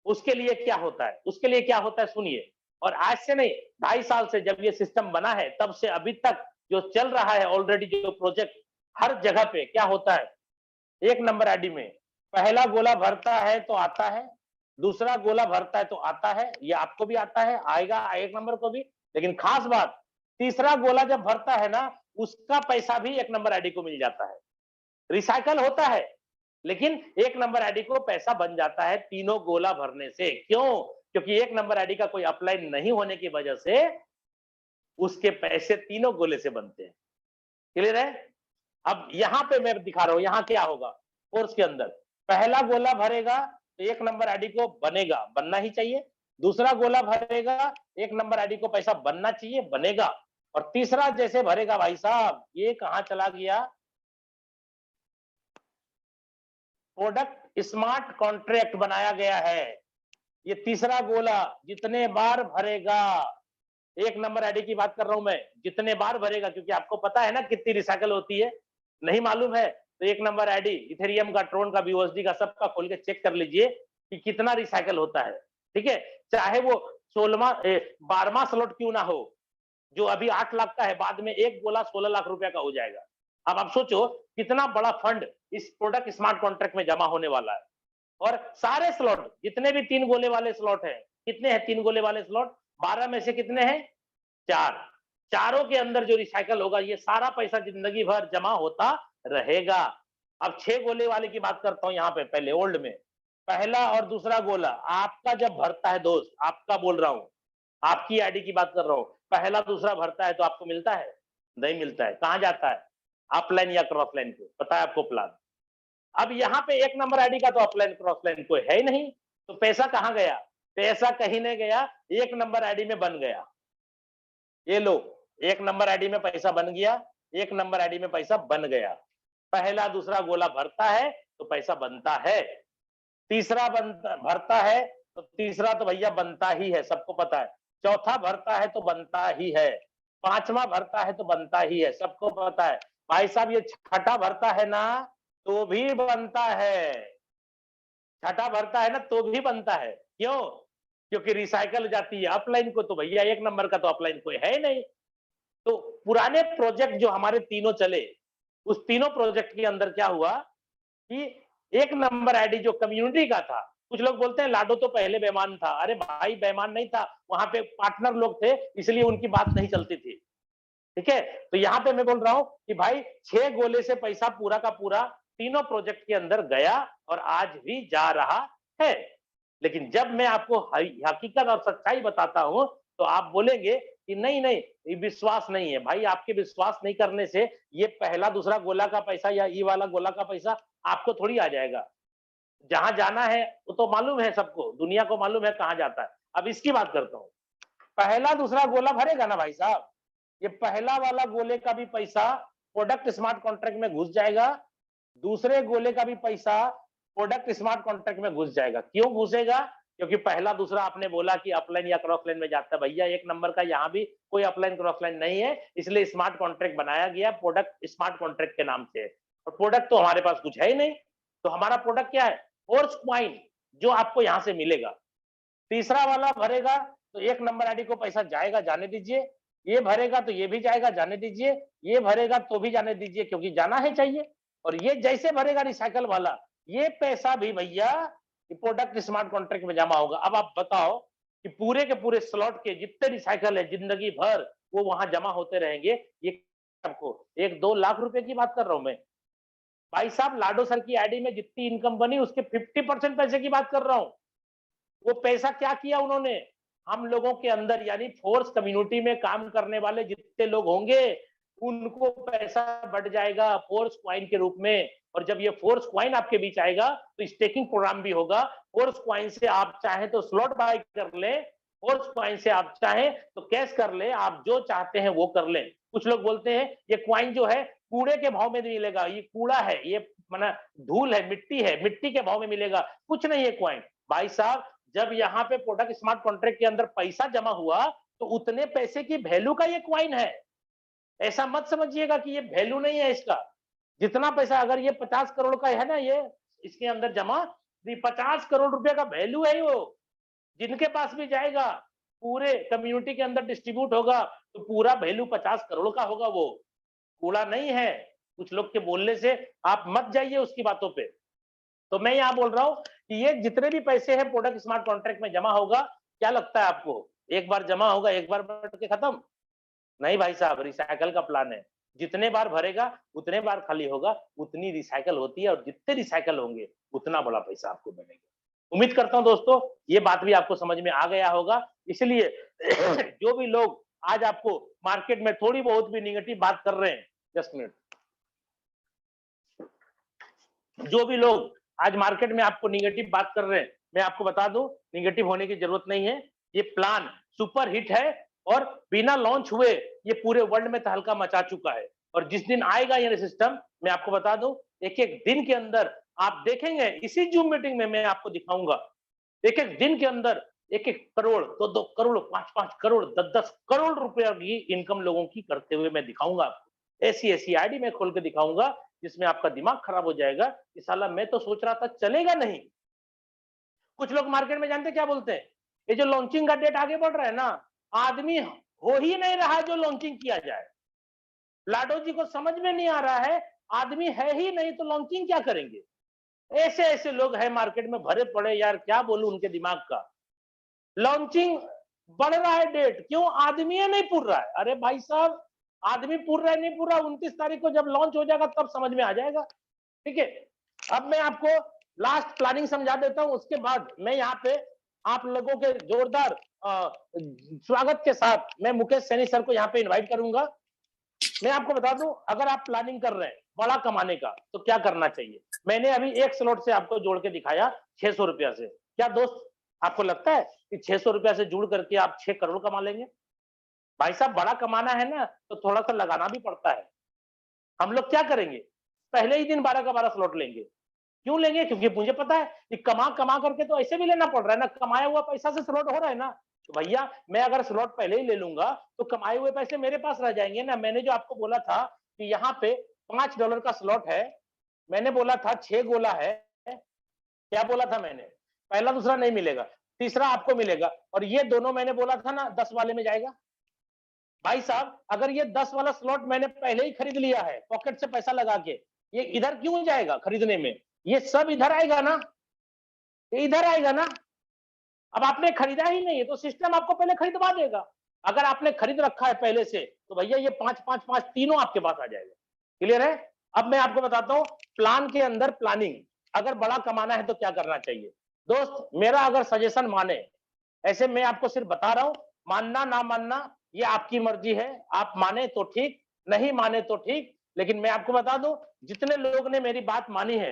उसके लिए क्या होता है, उसके लिए क्या होता है सुनिए। और आज से नहीं, 2.5 साल से जब ये सिस्टम बना है तब से अभी तक जो चल रहा है ऑलरेडी जो प्रोजेक्ट, हर जगह पे क्या होता है, 1 नंबर आईडी में पहला गोला भरता है तो आता है, दूसरा गोला भरता है तो आता है, ये आपको भी आता है, आएगा 1 नंबर को भी। लेकिन खास बात, तीसरा गोला जब भरता है ना, उसका पैसा भी 1 नंबर आईडी को मिल जाता है। रिसाइकल होता है लेकिन 1 नंबर आईडी को पैसा बन जाता है तीनों गोला भरने से। क्यों? क्योंकि 1 नंबर आईडी का कोई अपलाइन नहीं होने की वजह से उसके पैसे तीनों गोले से बनते हैं। क्लियर है? अब यहां पे मैं दिखा रहा हूं, यहां क्या होगा, कोर्स के अंदर पहला गोला भरेगा तो 1 नंबर आईडी को बनेगा, बनना ही चाहिए। दूसरा गोला भरेगा, 1 नंबर आईडी को पैसा बनना चाहिए, बनेगा। और तीसरा जैसे भरेगा, भाई साहब ये कहां चला गया, प्रोडक्ट स्मार्ट कॉन्ट्रैक्ट बनाया गया है। ये तीसरा गोला जितने बार भरेगा, 1 नंबर आईडी की बात कर रहा हूं मैं, जितने बार भरेगा, क्योंकि आपको पता है ना कितनी रिसाइकल होती है, नहीं मालूम है तो 1 नंबर आईडी इथेरियम का, ट्रोन का, BUSD का, सबका खोल के चेक कर लीजिए कि कितना रिसाइकल होता है। ठीक है, चाहे वो 12वां स्लॉट क्यों ना हो, जो अभी 8 लाख का है, बाद में एक गोला 16 लाख रुपए का हो जाएगा। अब आप सोचो कितना बड़ा फंड इस प्रोडक्ट स्मार्ट कॉन्ट्रैक्ट में जमा होने वाला है। और सारे स्लॉट जितने भी 3 गोले वाले स्लॉट हैं, कितने हैं 3 गोले वाले स्लॉट, 12 में से कितने हैं, 4। चारों के अंदर जो रिसाइकल होगा, ये सारा पैसा जिंदगी भर जमा होता रहेगा। अब 6 गोले वाले की बात करता हूं, यहाँ पे पहले ओल्ड में पहला और दूसरा गोला आपका जब भरता है, दोस्त आपका बोल रहा हूं, आपकी आईडी की बात कर रहा हूं, पहला दूसरा भरता है तो आपको मिलता है, नहीं मिलता है, कहां जाता है, अपलाइन या क्रॉसलाइन को, पता है आपको प्लान। अब यहाँ पे 1 नंबर आईडी का तो अपलाइन क्रॉसलाइन कोई है ही नहीं, तो पैसा कहां गया, पैसा कहीं नहीं गया, 1 नंबर आईडी में बन गया। ये लो 1 नंबर आईडी में पैसा बन गया, 1 नंबर आईडी में पैसा बन गया। पहला दूसरा गोला भरता है तो पैसा बनता है, तीसरा भरता है तो तीसरा तो भैया बनता ही है, सबको पता है। चौथा भरता है तो बनता ही है, 5वां भरता है तो बनता ही है, सबको पता है। भाई साहब ये छठा भरता है ना तो भी बनता है, छठा भरता है ना तो भी बनता है। क्यों? क्योंकि रिसाइकल जाती है अपलाइन को, तो भैया 1 नंबर का तो अपलाइन कोई है ही नहीं। तो पुराने प्रोजेक्ट जो हमारे तीनों चले, उस तीनों प्रोजेक्ट के अंदर क्या हुआ कि 1 नंबर आईडी जो कम्युनिटी का था, कुछ लोग बोलते हैं लाडो तो पहले बेईमान था, अरे भाई बेईमान नहीं था, वहां पे पार्टनर लोग थे इसलिए उनकी बात नहीं चलती थी। ठीक है, तो यहाँ पे मैं बोल रहा हूं कि भाई 6 गोले से पैसा पूरा का पूरा तीनों प्रोजेक्ट के अंदर गया और आज भी जा रहा है। लेकिन जब मैं आपको हकीकत और सच्चाई बताता हूं तो आप बोलेंगे कि नहीं नहीं ये विश्वास नहीं है। भाई आपके विश्वास नहीं करने से ये पहला दूसरा गोला का पैसा या ये वाला गोला का पैसा आपको थोड़ी आ जाएगा। जहां जाना है वो तो मालूम है सबको, दुनिया को मालूम है कहां जाता है। अब इसकी बात करता हूं, पहला दूसरा गोला भरेगा ना भाई साहब, ये पहला वाला गोले का भी पैसा प्रोडक्ट स्मार्ट कॉन्ट्रैक्ट में घुस जाएगा, दूसरे गोले का भी पैसा प्रोडक्ट स्मार्ट कॉन्ट्रैक्ट में घुस जाएगा। क्यों घुसेगा? क्योंकि पहला दूसरा आपने बोला कि अपलाइन या क्रॉस लाइन में जाता है, भैया एक नंबर का यहाँ भी कोई अपलाइन क्रॉस लाइन नहीं है, इसलिए स्मार्ट कॉन्ट्रैक्ट बनाया गया प्रोडक्ट स्मार्ट कॉन्ट्रैक्ट के नाम से। और प्रोडक्ट तो हमारे पास कुछ है ही नहीं, तो हमारा प्रोडक्ट क्या है? फोर्स क्वाइन, जो आपको यहाँ से मिलेगा। तीसरा वाला भरेगा तो एक नंबर आईडी को पैसा जाएगा, जाने दीजिए, ये भरेगा तो ये भी जाएगा, जाने दीजिए, ये भरेगा तो भी जाने दीजिए, क्योंकि जाना है चाहिए। और ये जैसे भरेगा रिसाइकल वाला, ये पैसा भी भैया प्रोडक्ट स्मार्ट कॉन्ट्रैक्ट में जमा होगा। अब आप बताओ कि पूरे के पूरे स्लॉट के जितने रिसाइकल है जिंदगी भर वो वहां जमा होते रहेंगे। ये आपको 1-2 लाख रुपए की बात कर रहा हूं मैं भाई साहब। लाडो सर की आईडी में जितनी इनकम बनी उसके 50% पैसे की बात कर रहा हूं। वो पैसा क्या किया उन्होंने? हम लोगों के अंदर यानी फोर्स कम्युनिटी में काम करने वाले जितने लोग होंगे उनको पैसा बढ़ जाएगा फोर्स क्वाइन के रूप में। और जब ये फोर्स क्वाइन आपके बीच आएगा तो स्टेकिंग प्रोग्राम भी होगा। फोर्स क्वाइन से आप चाहें तो स्लॉट बाय कर ले, फोर्स क्वाइन से आप चाहें तो कैश कर ले, आप जो चाहते हैं वो कर ले। कुछ लोग बोलते हैं ये क्वाइन जो है कूड़े के भाव में मिलेगा, ये कूड़ा है, ये माना धूल है, मिट्टी के भाव में मिलेगा। कुछ नहीं है क्वाइन भाई साहब। जब यहाँ पे प्रोडक्ट स्मार्ट कॉन्ट्रैक्ट के अंदर पैसा जमा हुआ तो उतने पैसे की वैल्यू का ये क्वाइन है। ऐसा मत समझिएगा कि ये वैल्यू नहीं है इसका। जितना पैसा, अगर ये 50 करोड़ का है ना, ये इसके अंदर जमा 50 करोड़ रुपए का वैल्यू है। वो जिनके पास भी जाएगा पूरे कम्युनिटी के अंदर डिस्ट्रीब्यूट होगा तो पूरा वैल्यू 50 करोड़ का होगा। वो कूड़ा नहीं है। कुछ लोग के बोलने से आप मत जाइए उसकी बातों पे। तो मैं यहाँ बोल रहा हूँ कि ये जितने भी पैसे हैं प्रोडक्ट स्मार्ट कॉन्ट्रैक्ट में जमा होगा। क्या लगता है आपको एक बार जमा होगा एक बार भर के खत्म? नहीं भाई साहब, रिसाइकल का प्लान है। जितने बार भरेगा उतने बार खाली होगा, उतनी रिसाइकल होती है और जितने रिसाइकल होंगे उतना बड़ा पैसा आपको मिलेगा। उम्मीद करता हूं दोस्तों ये बात भी आपको समझ में आ गया होगा। इसलिए जो भी लोग आज आपको मार्केट में थोड़ी बहुत भी निगेटिव बात कर रहे हैं, जस्ट मिनट, जो भी लोग आज मार्केट में आपको निगेटिव बात कर रहे हैं, मैं आपको बता दूं निगेटिव होने की जरूरत नहीं है। ये प्लान सुपर हिट है और बिना लॉन्च हुए ये पूरे वर्ल्ड में तहलका मचा चुका है। और जिस दिन आएगा ये सिस्टम, मैं आपको बता दूं एक एक दिन के अंदर आप देखेंगे, इसी जूम मीटिंग में मैं आपको दिखाऊंगा, एक एक दिन के अंदर 1-1 करोड़, 2-2 करोड़, 5-5 करोड़, 10-10 करोड़ रुपया की इनकम लोगों की करते हुए मैं दिखाऊंगा आपको। ऐसी आईडी में खोल के दिखाऊंगा जिसमें आपका दिमाग खराब हो जाएगा कि साला मैं तो सोच रहा था चलेगा नहीं। कुछ लोग मार्केट में जानते क्या बोलते हैं? ये जो लॉन्चिंग का डेट आगे बढ़ रहा है ना, आदमी हो ही नहीं रहा जो लॉन्चिंग किया जाए। लाडो जी को समझ में नहीं आ रहा है, आदमी है ही नहीं तो लॉन्चिंग क्या करेंगे। ऐसे लोग हैं मार्केट में भरे पड़े, यार क्या बोलूं उनके दिमाग का। लॉन्चिंग बढ़ रहा है डेट, क्यों? आदमी नहीं पूर रहा है। अरे भाई साहब, आदमी पूर रहा है नहीं पूरा, 29 तारीख को जब लॉन्च हो जाएगा तब समझ में आ जाएगा। ठीक है, अब मैं आपको लास्ट प्लानिंग समझा देता हूं, उसके बाद मैं यहाँ पे आप लोगों के जोरदार स्वागत के साथ मैं मुकेश सैनी सर को यहाँ पे इनवाइट करूंगा। मैं आपको बता दूं, अगर आप प्लानिंग कर रहे हैं बड़ा कमाने का तो क्या करना चाहिए। मैंने अभी एक स्लॉट से आपको जोड़ के दिखाया 600 रुपया से। क्या दोस्त आपको लगता है कि 600 रुपया से जुड़ करके आप 6 करोड़ कमा लेंगे? भाई साहब, बड़ा कमाना है ना तो थोड़ा सा लगाना भी पड़ता है। हम लोग क्या करेंगे, पहले ही दिन 12 का 12 स्लॉट लेंगे। क्यों लेंगे? क्योंकि मुझे पता है कि कमा करके तो ऐसे भी लेना पड़ रहा है ना, कमाया हुआ पैसा से स्लॉट हो रहा है ना। तो भैया मैं अगर स्लॉट पहले ही ले लूंगा तो कमाए हुए पैसे मेरे पास रह जाएंगे ना। मैंने जो आपको बोला था कि यहाँ पे $5 का स्लॉट है, मैंने बोला था 6 गोला है। क्या बोला था मैंने? पहला दूसरा नहीं मिलेगा, तीसरा आपको मिलेगा। और ये दोनों मैंने बोला था ना 10 वाले में जाएगा। भाई साहब, अगर ये 10 वाला स्लॉट मैंने पहले ही खरीद लिया है पॉकेट से पैसा लगा के, ये इधर क्यों जाएगा खरीदने में? ये सब इधर आएगा ना, ये इधर आएगा ना। अब आपने खरीदा ही नहीं है तो सिस्टम आपको पहले खरीदवा देगा। अगर आपने खरीद रखा है पहले से तो भैया ये 5-5-5 तीनों आपके पास आ जाएगा। क्लियर है? अब मैं आपको बताता हूं प्लान के अंदर प्लानिंग। अगर बड़ा कमाना है तो क्या करना चाहिए दोस्त, मेरा अगर सजेशन माने, ऐसे मैं आपको सिर्फ बता रहा हूं, मानना ना मानना ये आपकी मर्जी है। आप माने तो ठीक, नहीं माने तो ठीक। लेकिन मैं आपको बता दूं, जितने लोग ने मेरी बात मानी है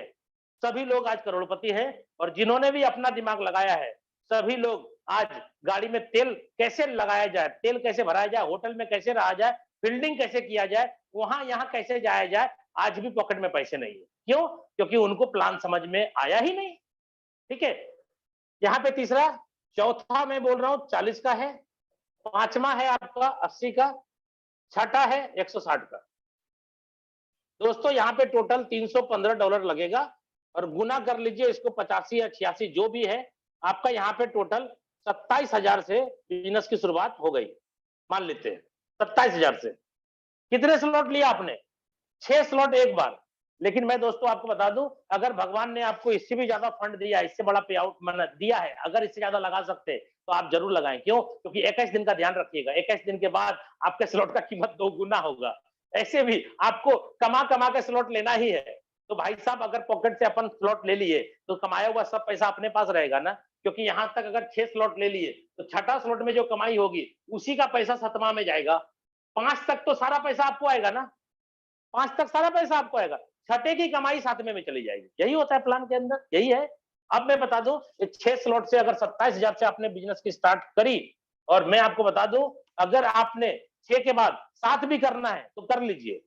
सभी लोग आज करोड़पति हैं, और जिन्होंने भी अपना दिमाग लगाया है सभी लोग आज गाड़ी में तेल कैसे लगाया जाए, तेल कैसे भराया जाए, होटल में कैसे रहा जाए, बिल्डिंग कैसे किया जाए, वहां यहाँ कैसे जाया जाए, आज भी पॉकेट में पैसे नहीं है। क्यों? क्योंकि उनको प्लान समझ में आया ही नहीं। ठीक है, यहाँ पे तीसरा, चौथा मैं बोल रहा हूँ 40 का है, पांचवा है आपका 80 का, छठा है 160 का। दोस्तों यहाँ पे टोटल $315 लगेगा, और गुना कर लीजिए इसको 85 या 86 जो भी है, आपका यहाँ पे टोटल 27,000 से बिजनेस की शुरुआत हो गई। मान लेते हैं 27,000 से। कितने स्लॉट लिया आपने? 6 स्लॉट एक बार। लेकिन मैं दोस्तों आपको बता दूं, अगर भगवान ने आपको इससे भी ज्यादा फंड दिया, इससे बड़ा पे आउट दिया है, अगर इससे ज्यादा लगा सकते तो आप जरूर लगाएं। क्यों? क्योंकि 21 दिन का ध्यान रखिएगा, 21 दिन के बाद आपके स्लॉट का कीमत 2 गुना होगा। ऐसे भी आपको कमा कमा के स्लॉट लेना ही है। तो भाई साहब, अगर पॉकेट से अपन स्लॉट ले लिए तो कमाया हुआ सब पैसा अपने पास रहेगा ना, क्योंकि यहां तक अगर 6 स्लॉट ले लिए तो छठा स्लॉट में जो कमाई होगी उसी का पैसा सतमा में जाएगा। 5 तक तो सारा पैसा आपको आएगा ना, 5 तक सारा पैसा आपको आएगा, छठे की कमाई सातवें में चली जाएगी। यही होता है प्लान के अंदर, यही है। अब मैं बता दूं, 6 स्लॉट से अगर 27,000 से आपने बिजनेस की स्टार्ट करी, और मैं आपको बता दूं, अगर आपने 6 के बाद 7 भी करना है तो कर लीजिए,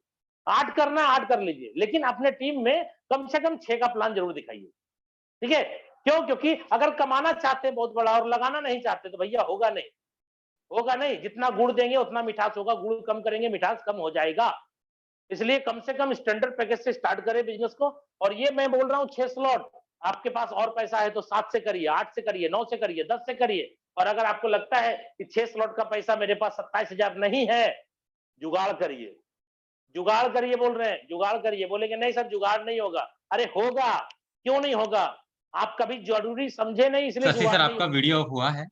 8 करना है 8 कर लीजिए, लेकिन अपने टीम में कम से कम 6 का प्लान जरूर दिखाइए। ठीक है? क्यों? क्योंकि अगर कमाना चाहते हैं बहुत बड़ा और लगाना नहीं चाहते तो भैया होगा नहीं, होगा नहीं। जितना गुड़ देंगे उतना मिठास होगा, गुड़ कम करेंगे मिठास कम हो जाएगा। इसलिए कम से कम स्टैंडर्ड पैकेज से स्टार्ट करें बिजनेस को। और ये मैं बोल रहा हूँ 6 स्लॉट, आपके पास और पैसा है तो 7 से करिए, 8 से करिए, 9 से करिए, 10 से करिए। और अगर आपको लगता है कि 6 स्लॉट का पैसा मेरे पास 27,000 नहीं है, जुगाड़ करिए, जुगाड़ करिए बोल रहे हैं, जुगाड़ करिए। बोलेंगे नहीं सर जुगाड़ नहीं होगा, अरे होगा, क्यों नहीं होगा? आप कभी जरूरी समझे नहीं इसलिए शशि जुगाड़ सर नहीं आपका वीडियो हुआ है?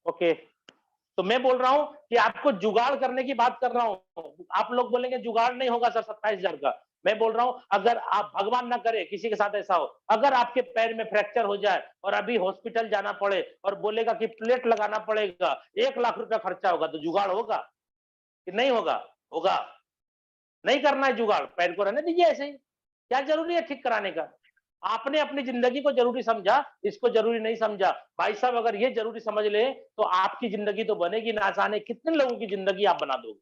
ओके, तो मैं बोल रहा हूं कि आपको जुगाड़ करने की बात कर रहा हूं। आप लोग बोलेंगे जुगाड़ नहीं होगा सर 27,000 का। मैं बोल रहा हूं, अगर आप भगवान ना करे किसी के साथ ऐसा हो, अगर आपके पैर में फ्रैक्चर हो जाए और अभी हॉस्पिटल जाना पड़े और बोलेगा कि प्लेट लगाना पड़ेगा, 1 लाख रुपया खर्चा होगा, तो जुगाड़ होगा कि नहीं होगा? होगा। नहीं करना है जुगाड़, पैर को रहने दीजिए ऐसे ही। क्या जरूरी है ठीक कराने का? आपने अपनी जिंदगी को जरूरी समझा, इसको जरूरी नहीं समझा। भाई साहब, अगर ये जरूरी समझ ले तो आपकी जिंदगी तो बनेगी ना आसान है, कितने लोगों की जिंदगी आप बना दोगे।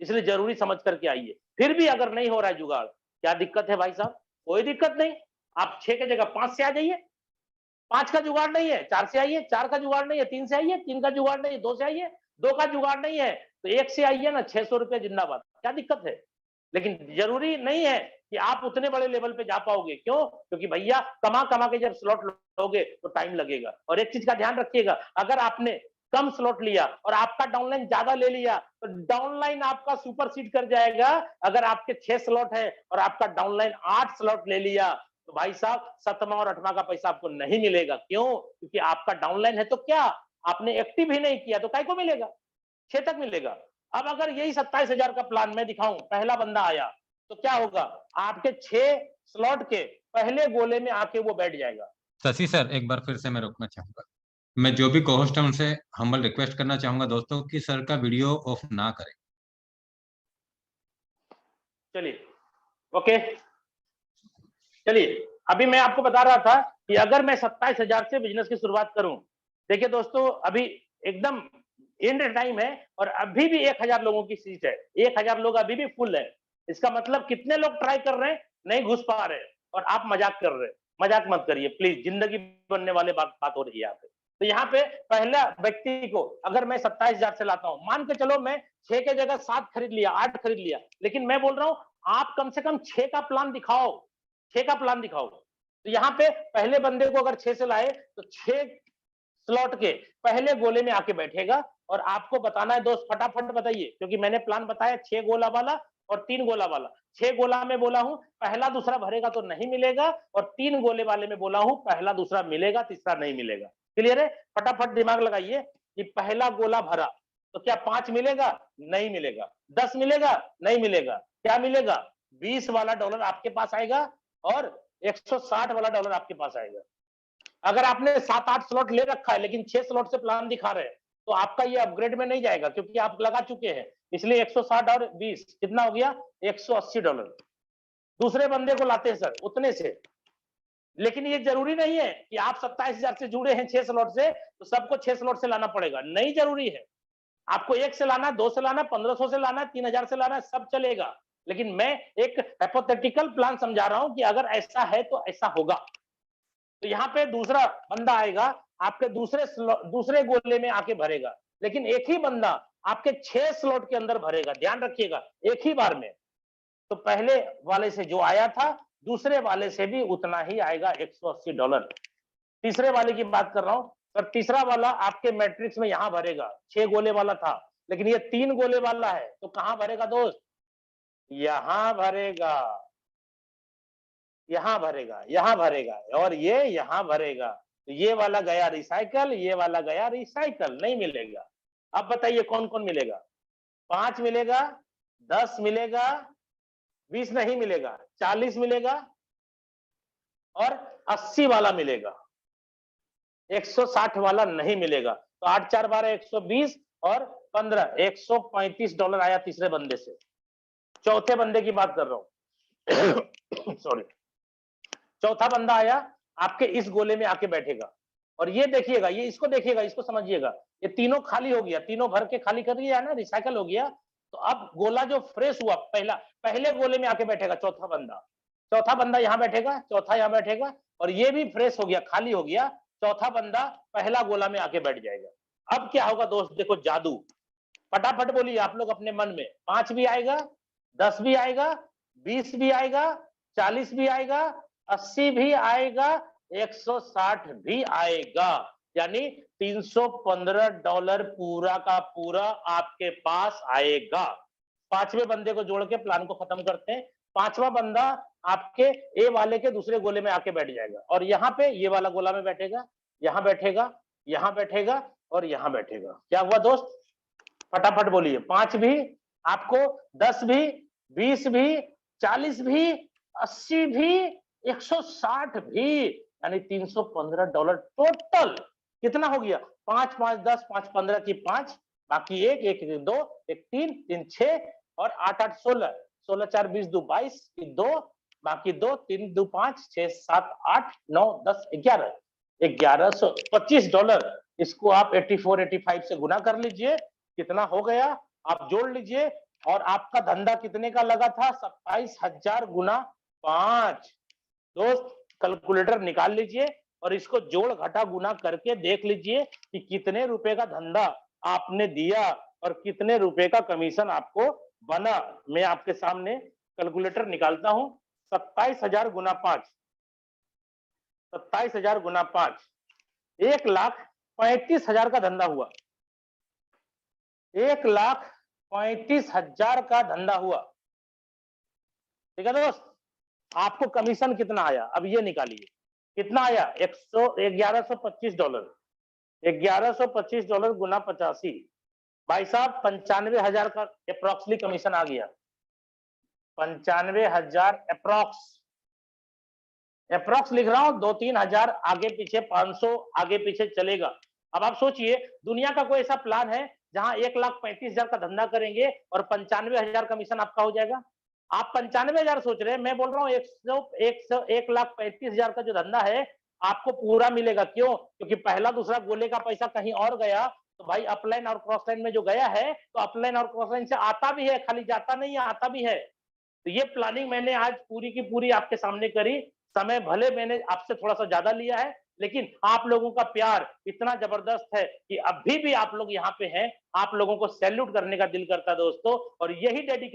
इसलिए जरूरी समझ करके आइए। फिर भी अगर नहीं हो रहा है जुगाड़, क्या दिक्कत है भाई साहब? कोई दिक्कत नहीं, आप 6 की जगह 5 से आ जाइए। 5 का जुगाड़ नहीं है 4 से आइए, 4 का जुगाड़ नहीं है 3 से आइए, 3 का जुगाड़ नहीं है 2 से आइए, 2 का जुगाड़ नहीं है तो 1 से आइए ना। 600 रुपया जिंदाबाद, क्या दिक्कत है? लेकिन जरूरी नहीं है कि आप उतने बड़े लेवल पे जा पाओगे। क्यों? क्योंकि भैया कमा कमा के जब स्लॉट लोगे तो टाइम लगेगा। और एक चीज का ध्यान रखिएगा, अगर आपने कम स्लॉट लिया और आपका डाउनलाइन ज्यादा ले लिया तो डाउनलाइन आपका सुपर सीड कर जाएगा। अगर आपके 6 स्लॉट है और आपका डाउनलाइन 8 स्लॉट ले लिया तो भाई साहब 7वां और 8वां का पैसा आपको नहीं मिलेगा। क्यों? क्योंकि आपका डाउनलाइन है तो क्या आपने एक्टिव ही नहीं किया, तो काय को मिलेगा? 6 तक मिलेगा। अब अगर यही 27,000 का प्लान मैं दिखाऊं, पहला बंदा आया तो क्या होगा? आपके 6 स्लॉट के पहले गोले में आके वो बैठ जाएगा। शशि सर एक बार फिर से मैं रोकना चाहूंगा, मैं जो भी को-होस्ट है उनसे हम्बल रिक्वेस्ट करना चाहूंगा दोस्तों कि सर का वीडियो ऑफ ना करें। चलिए ओके, चलिए अभी मैं आपको बता रहा था कि अगर मैं 27,000 से बिजनेस की शुरुआत करूं, देखिए दोस्तों अभी एकदम एंड टाइम है और अभी भी 1,000 लोगों की सीट है, 1,000 लोग अभी भी फुल है। इसका मतलब कितने लोग ट्राई कर रहे हैं, नहीं घुस पा रहे और आप मजाक कर रहे हैं। मजाक मत करिए प्लीज, जिंदगी बनने वाले बात हो रही है यहाँ पे। तो यहाँ पे पहला व्यक्ति को अगर मैं 27,000 से लाता हूं, मान के चलो मैं 6 के जगह 7 खरीद लिया, 8 खरीद लिया, लेकिन मैं बोल रहा हूं आप कम से कम 6 का प्लान दिखाओ, 6 का प्लान दिखाओ। तो यहाँ पे पहले बंदे को अगर 6 से लाए तो 6 स्लॉट के पहले गोले में आके बैठेगा और आपको बताना है दोस्त, फटाफट बताइए, क्योंकि मैंने प्लान बताया 6 गोला वाला और 3 गोला वाला। 6 गोला में बोला हूं पहला दूसरा भरेगा तो नहीं मिलेगा, और 3 गोले वाले में बोला हूं पहला दूसरा मिलेगा, तीसरा नहीं मिलेगा। क्लियर है? फटाफट दिमाग लगाइए कि पहला गोला भरा तो क्या 5 मिलेगा? नहीं मिलेगा। 10 मिलेगा? नहीं मिलेगा। क्या मिलेगा? 20 वाला डॉलर आपके पास आएगा और 160 वाला डॉलर आपके पास आएगा। अगर आपने 7-8 स्लॉट ले रखा है लेकिन 6 स्लॉट से प्लान दिखा रहे हैं तो आपका ये अपग्रेड में नहीं जाएगा क्योंकि आप लगा चुके हैं, इसलिए 160 और 20 कितना हो गया, $180। दूसरे बंदे को लाते हैं सर उतने से, लेकिन ये जरूरी नहीं है कि आप 27,000 से जुड़े हैं 6 स्लॉट से तो सबको 6 स्लॉट से लाना पड़ेगा, नहीं जरूरी है। आपको 1 से लाना, 2 से लाना, 1500 से लाना, 3000 से लाना, सब चलेगा। लेकिन मैं एक हाइपोथेटिकल प्लान समझा रहा हूं कि अगर ऐसा है तो ऐसा होगा। तो यहाँ पे दूसरा बंदा आएगा, आपके दूसरे गोले में आके भरेगा, लेकिन एक ही बंदा आपके 6 स्लॉट के अंदर भरेगा, ध्यान रखिएगा, एक ही बार में। तो पहले वाले से जो आया था दूसरे वाले से भी उतना ही आएगा, $180। तीसरे वाले की बात कर रहा हूं सर, तीसरा वाला आपके मैट्रिक्स में यहां भरेगा, 6 गोले वाला था, लेकिन ये 3 गोले वाला है, तो कहां भरेगा दोस्त, यहां भरेगा, यहां भरेगा, यहां भरेगा, और ये यहां भरेगा। तो ये वाला गया रिसाइकल, ये वाला गया रिसाइकल, नहीं मिलेगा। अब बताइए कौन कौन मिलेगा, 5 मिलेगा, 10 मिलेगा, 20 नहीं मिलेगा, 40 मिलेगा और 80 वाला मिलेगा, 160 वाला नहीं मिलेगा। तो 8 4 12 120 और 15 $135 आया तीसरे बंदे से। चौथे बंदे की बात कर रहा हूं सॉरी, चौथा बंदा आया आपके इस गोले में आके बैठेगा, और ये देखिएगा, ये इसको देखिएगा, इसको समझिएगा, ये तीनों खाली हो गया, तीनों भर के खाली कर दिया ना, रिसाइकल हो गया। तो अब गोला जो फ्रेश हुआ पहले गोले में आके बैठेगा चौथा बंदा यहाँ बैठेगा, चौथा यहाँ बैठेगा, और ये भी फ्रेश हो गया, खाली हो गया, चौथा बंदा पहला गोला में आके बैठ जाएगा। अब क्या होगा दोस्त, देखो जादू, फटाफट बोलिए आप लोग अपने मन में, 5 भी आएगा, 10 भी आएगा, 20 भी आएगा, 40 भी आएगा, 80 भी आएगा, 160 भी आएगा, यानी $315 पूरा का पूरा आपके पास आएगा। पांचवें बंदे को जोड़ के प्लान को खत्म करते हैं। पांचवा बंदा आपके ए वाले के दूसरे गोले में आके बैठ जाएगा, और यहाँ पे ये वाला गोला में बैठेगा, यहाँ बैठेगा, यहाँ बैठेगा और यहाँ बैठेगा। क्या हुआ दोस्त, फटाफट बोलिए, 5 भी आपको, 10 भी, 20 भी, 40 भी, 80 भी, 160 भी, यानी $315 टोटल कितना हो गया, 5 5 10 5 15 की 5, बाकी 1 1 2 1 3 3 6 और 8 8 16 16 4 20 2 22 2, बाकी 2 3 2 5 6 7 8 9 10 11 $1125। इसको आप 84 85 से गुना कर लीजिए, कितना हो गया आप जोड़ लीजिए, और आपका धंधा कितने का लगा था, 27,000 गुना 5। दोस्त कैलकुलेटर निकाल लीजिए और इसको जोड़ घटा गुना करके देख लीजिए कि कितने रुपए का धंधा आपने दिया और कितने रुपए का कमीशन आपको बना। मैं आपके सामने कैलकुलेटर निकालता हूं, 27,000 गुना 5, 27,000 गुना 5, 1,35,000 का धंधा हुआ, 1,35,000 का धंधा हुआ। ठीक है दोस्त, आपको कमीशन कितना आया, अब ये निकालिए कितना आया, $1125, $1125 गुना 85, भाई साहब 95,000 का अप्रोक्सली कमीशन आ गया, 95,000 अप्रोक्स लिख रहा हूं, 2-3 हजार आगे पीछे, 500 आगे पीछे चलेगा। अब आप सोचिए, दुनिया का कोई ऐसा प्लान है जहां 1,35,000 का धंधा करेंगे और 95,000 कमीशन आपका हो जाएगा? आप 95,000 सोच रहे हैं, मैं बोल रहा हूँ 1,35,000 का जो धंधा है आपको पूरा मिलेगा। क्यों? क्योंकि पहला दूसरा गोले का पैसा कहीं और गया, तो भाई अपलाइन और क्रॉस लाइन में जो गया है, तो अपलाइन और क्रॉस लाइन से आता भी है, खाली जाता नहीं है, आता भी है। तो ये प्लानिंग मैंने आज पूरी की पूरी आपके सामने करी। समय भले मैंने आपसे थोड़ा सा ज्यादा लिया है, लेकिन आप लोगों का प्यार इतना जबरदस्त है कि अभी भी आप लोग यहाँ पे हैं। आप लोगों को सैल्यूट करने का दिल करता है दोस्तों, और यही डेडिकेशन